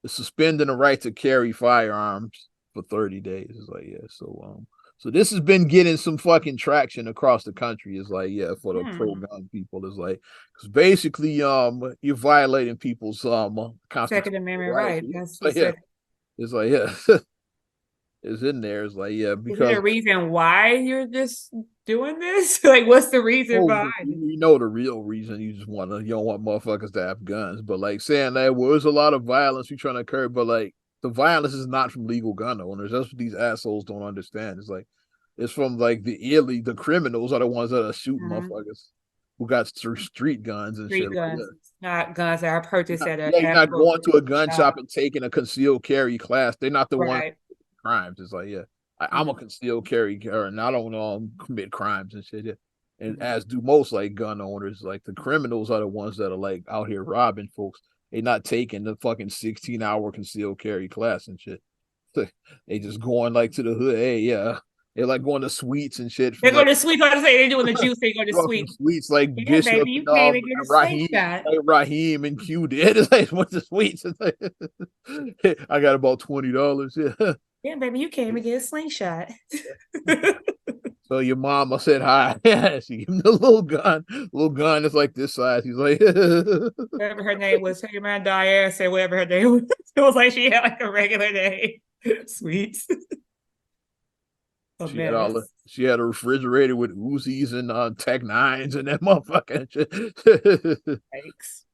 is suspending the right to carry firearms for 30 days. It's like, yeah, so this has been getting some fucking traction across the country. It's like, yeah, for the pro gun people. It's like because basically you're violating people's Second constitutional Amendment rights. right. That's the Like, yeah, second. it's like, yeah. It's in there. It's like, yeah, Is there because a reason why you're just doing this? Like, what's the reason oh, behind it? you know the real reason you don't want motherfuckers to have guns, but like saying that well, there's a lot of violence we trying to curb, but like the violence is not from legal gun owners. That's what these assholes don't understand. It's like it's from like the criminals are the ones that are shooting Mm-hmm. motherfuckers who got street guns and shit. Street Like, guns, yeah. not guns that are purchased at an Yeah, you're not actual going to a gun shop shop. and taking a concealed carry class. They're not the ones Right. crimes. It's like, yeah, I'm a Mm-hmm. concealed carry and I don't commit crimes and shit. Yeah. And Mm-hmm. as do most like gun owners, like the criminals are the ones that are like out here robbing folks. They're not taking the fucking 16-hour concealed carry class and shit. They just going like to the hood. Hey, yeah. They're like going to suites and shit They're from going like to sweet. I say they're doing the juice. They go to from sweet. suites like Yeah, Bishop baby, you and can't even get a slingshot. Raheem and Q did. It's like went to suites. It's like, I got about $20. Yeah. Yeah, baby, you can't even get a slingshot. So your mama said hi. Yeah, she gave him the little gun. Little gun is like this size. He's like Whatever her name was, hey man, Diane said whatever her name was. It was like she had like a regular name. Sweet. A mess. she had a refrigerator with Uzis and Tech Nines and that motherfucker. Thanks.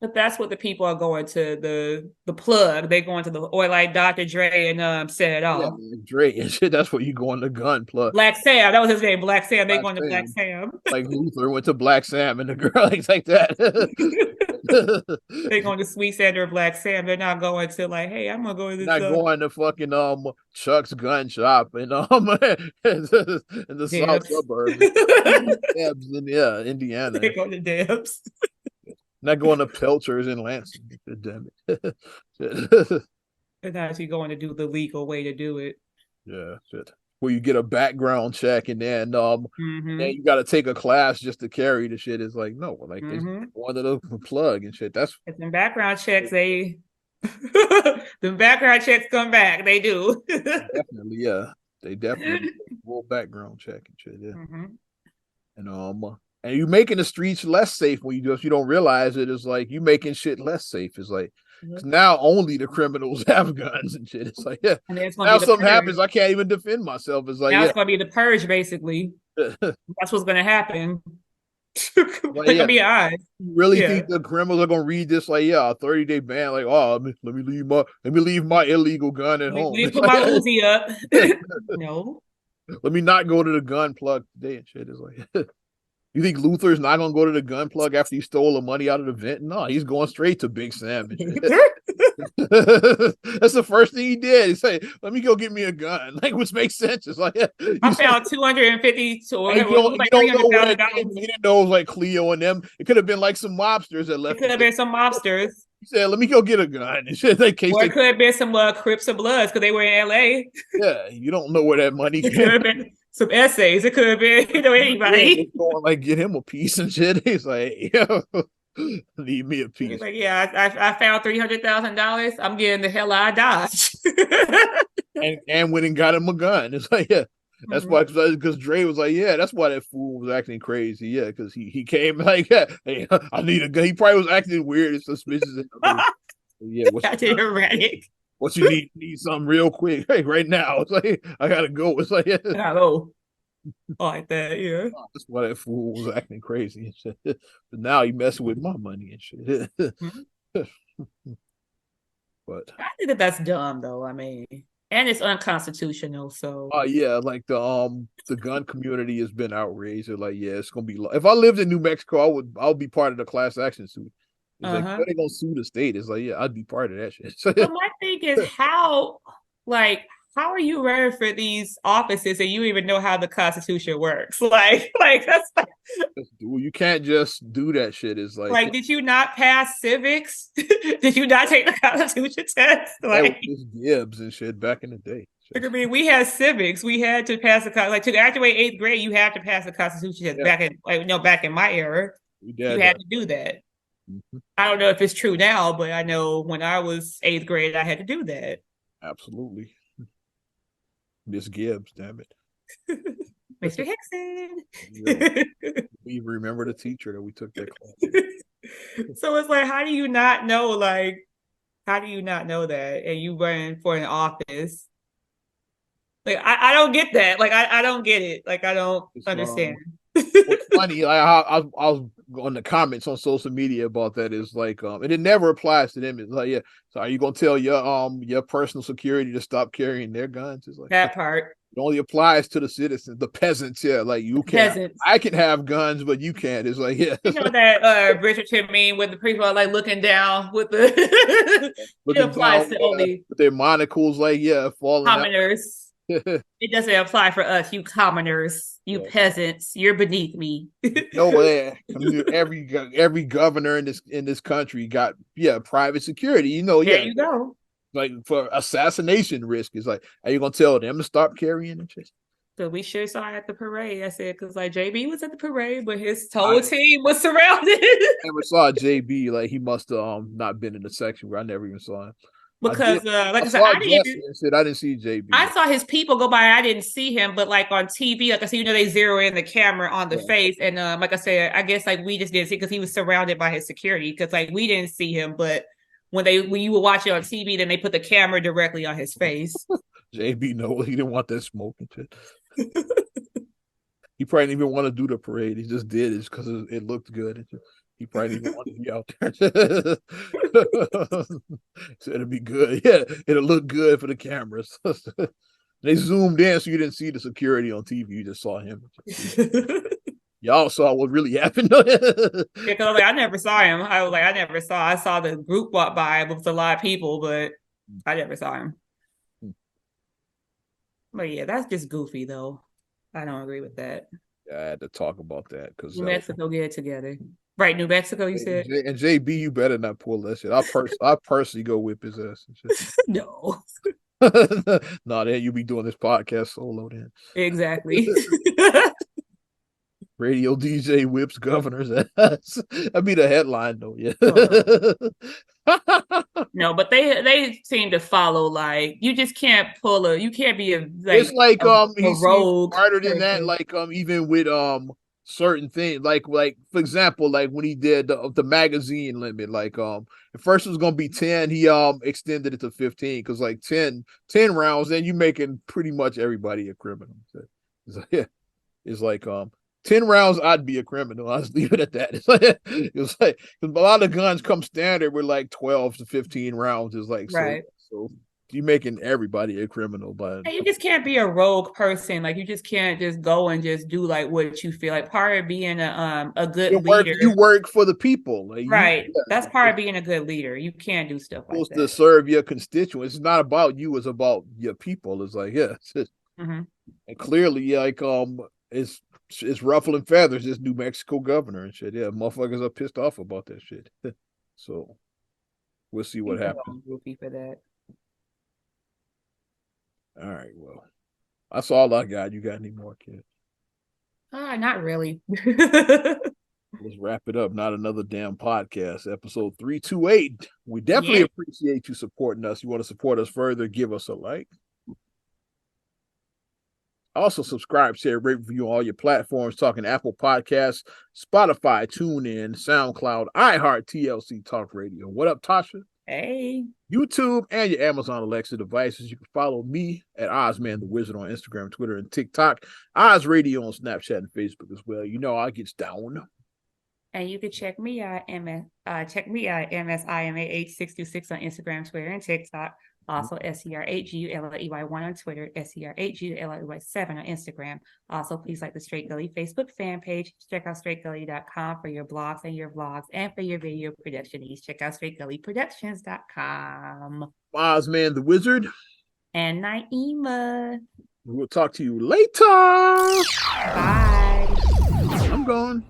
But that's what the people are going to the plug. They going to the or like Dr. Dre and set it Yeah, off. Dre and shit. That's what you going to gun plug. Black Sam, that was his name, Black Sam. They Black going to Black Sam. Sam. Like Luther went to Black Sam and the girl like that. They going to Sweet Sandra Black Sam. They're not going to like, hey, I'm gonna go to this Not going to fucking Chuck's gun shop and in the south Debs. suburbs. Debs in Indiana. They go to Debs. Not going to Pelters in Lansing. Damn it. They're not actually going to do the legal way to do it. Yeah, shit. Where you get a background check and then Mm-hmm. then you gotta take a class just to carry the shit. It's like no, like they Mm-hmm. wanted to plug and shit. That's It's in background checks. The background checks come back. They do. Definitely, yeah. They definitely full background check and shit. Yeah. Mhm. And you making the streets less safe when you don't realize it. It's like you making shit less safe. It's like, because now only the criminals have guns and shit. It's like, yeah. And then it's gonna Now be the something purge. happens, I can't even defend myself. It's like, Now yeah. it's gonna be the purge, basically. That's what's gonna happen. Like, Like, yeah. I'm being honest. You really Yeah. think the criminals are gonna read this like, yeah, a 30-day ban? Like, oh, let me leave my illegal gun at Let home. me It's put like, my Uzi up. No. let me not go to the gun plug today and shit. It's like, you think Luther's not gonna go to the gun plug after he stole the money out of the vent? No, he's going straight to Big Sam and shit. That's the first thing he did. He said, "Let me go get me a gun," like, which makes sense. It's like, yeah, I found 250 to and it was you like three don't hundred know where thousand it came dollars. from. He didn't know it was like Cleo and them. It could have been like some mobsters that It left could the have thing. been some mobsters. He said, "Let me go get a gun," and shit, in case Or they. it could have been some Crips and Bloods because they were in LA. Yeah, you don't know where that money It could came have been some essays. It could have been, yeah, anybody. just going like get him a piece and shit. He's like, yo, leave me a He's piece. like, yeah, I found $300,000. I'm getting the hell out of Dodge. And went and got him a gun. It's like, yeah. That's Mhm. why, because Dre was like, yeah, that's why that fool was acting crazy. Yeah, because he came like, yeah, hey, I need a gun. He probably was acting weird and suspicious. Yeah, I did erratic. what you need? Need something real quick. Hey, right now. It's like I gotta go. It's like, yeah. Hello. Like that, yeah. That's why that fool was acting crazy and shit. But now he messing with my money and shit. Mhm. But I think that that's dumb, though. I mean, and it's unconstitutional. So, yeah, like the gun community has been outraged. They're like, yeah, it's gonna be. If I lived in New Mexico, I'll be part of the class action suit. It's like, uh-huh. they're gonna sue the state. It's like, yeah, I'd be part of that shit. But my thing is like, how are you running for these offices and you even know how the Constitution works? Like that's You can't just do that shit. It's like, did you not pass civics? Did you not take the Constitution test? that was Like, just Gibbs and shit back in the day. I mean, we had civics. We had to pass the like to graduate eighth grade. You had to pass the Constitution test. Yeah, Back in back in my era, we you did had that. to do that. Mm-hmm. I don't know if it's true now, but I know when I was eighth grade, I had to do that. Absolutely, Miss Gibbs. Damn it. Mr. Hickson. Yeah. We remember the teacher that we took that class. So it's like, how do you not know? Like, how do you not know that? And you run for an office? Like, I don't get that. Like, I don't get it. Like, I don't It's understand. what's funny, like I was on the comments on social media about that is like, and it never applies to them. It's like, yeah, so are you gonna tell your personal security to stop carrying their guns? It's like, That part. it only applies to the citizens, the peasants. Yeah, like you can't. Peasants. I can have guns, but you can't. It's like, yeah, You know that Bridgerton meme with the people are like looking down with the it looking applies down to only with their monocles, like, yeah, falling out. commoners. It doesn't apply for us, you commoners, you Yeah. peasants. You're beneath me. No way. Every governor in this country got private security. There you go. like for assassination risk. It's like, are you gonna tell them to stop carrying and shit? So we sure saw at the parade. I said, because like JB was at the parade, but his whole team was surrounded. Never saw JB. Like, he must have not been in the section where I never even saw him. Because like I said, saw Jesse and shit. I didn't see JB. I saw his people go by. I didn't see him, but like on TV, like I said, they zero in the camera on the face, and like I said, I guess like we just didn't see because he was surrounded by his security. Because like we didn't see him, but when you would watch it on TV, then they put the camera directly on his face. JB, no, he didn't want that smoke and shit. He probably didn't even want to do the parade. He just did it because it looked good. He probably didn't want to be out there. So it'll be good. Yeah, it'll look good for the cameras. They zoomed in so you didn't see the security on TV. You just saw him. Y'all saw what really happened. Because like I never saw him. I was like, I never saw. I saw the group walk by with a lot of people, but I never saw him. But yeah, that's just goofy though. I don't agree with that. Yeah, I had to talk about that because New Mexico get it together. Right, New Mexico, you said? And JB, you better not pull that shit. I personally go whip his ass and shit. No. No, then you be doing this podcast solo then. Exactly. Radio DJ whips governors. That'd be the headline though. Yeah. No, but they seem to follow like you just can't you can't be It's like a he seems rogue smarter than that. person. Like even with certain things like for example like when he did the magazine limit like at first it was gonna be 10, he extended it to 15 because like 10 rounds then you making pretty much everybody a criminal. It's like, yeah, it's like 10 rounds I'd be a criminal. I'll just leave it at that. It's like a lot of guns come standard with like 12 to 15 rounds. It's like Right. so you making everybody a criminal, but And you just can't be a rogue person. Like you just can't just go and just do like what you feel like. Part of being a good leader, you work for the people. Like you, right? That's yeah, part of being a good leader. You can't do stuff like supposed to that. serve your constituents. It's not about you, it's about your people. It's like, yeah. Hmm. And clearly, yeah, like it's ruffling feathers, this New Mexico governor and shit. Yeah, motherfuckers are pissed off about that shit. So we'll see what He's a happens. wrong groupie for that. All right, well. That's all I got. You got any more, kid? Not really. Let's wrap it up. Not another damn podcast. Episode 328. We definitely Yeah. appreciate you supporting us. You want to support us further, give us a like. Also, subscribe, share, rate, review on all your platforms, talking Apple Podcasts, Spotify, TuneIn, SoundCloud, iHeart, TLC Talk Radio. What up, Tasha? Hey. YouTube, and your Amazon Alexa devices. You can follow me at Ozman the Wizard on Instagram, Twitter, and TikTok. Oz Radio on Snapchat and Facebook as well. You know I gets down. And you can check me out MSIMAH626 on Instagram, Twitter, and TikTok. Also, SER8GULLEY1 on Twitter, SER8GULLEY7 on Instagram. Also, please like the Straight Gully Facebook fan page. Check out straightgully.com for your blogs and your vlogs, and for your video production needs. Check out straightgullyproductions.com. Ozman the Wizard. And Naima. We'll talk to you later. Bye. I'm going.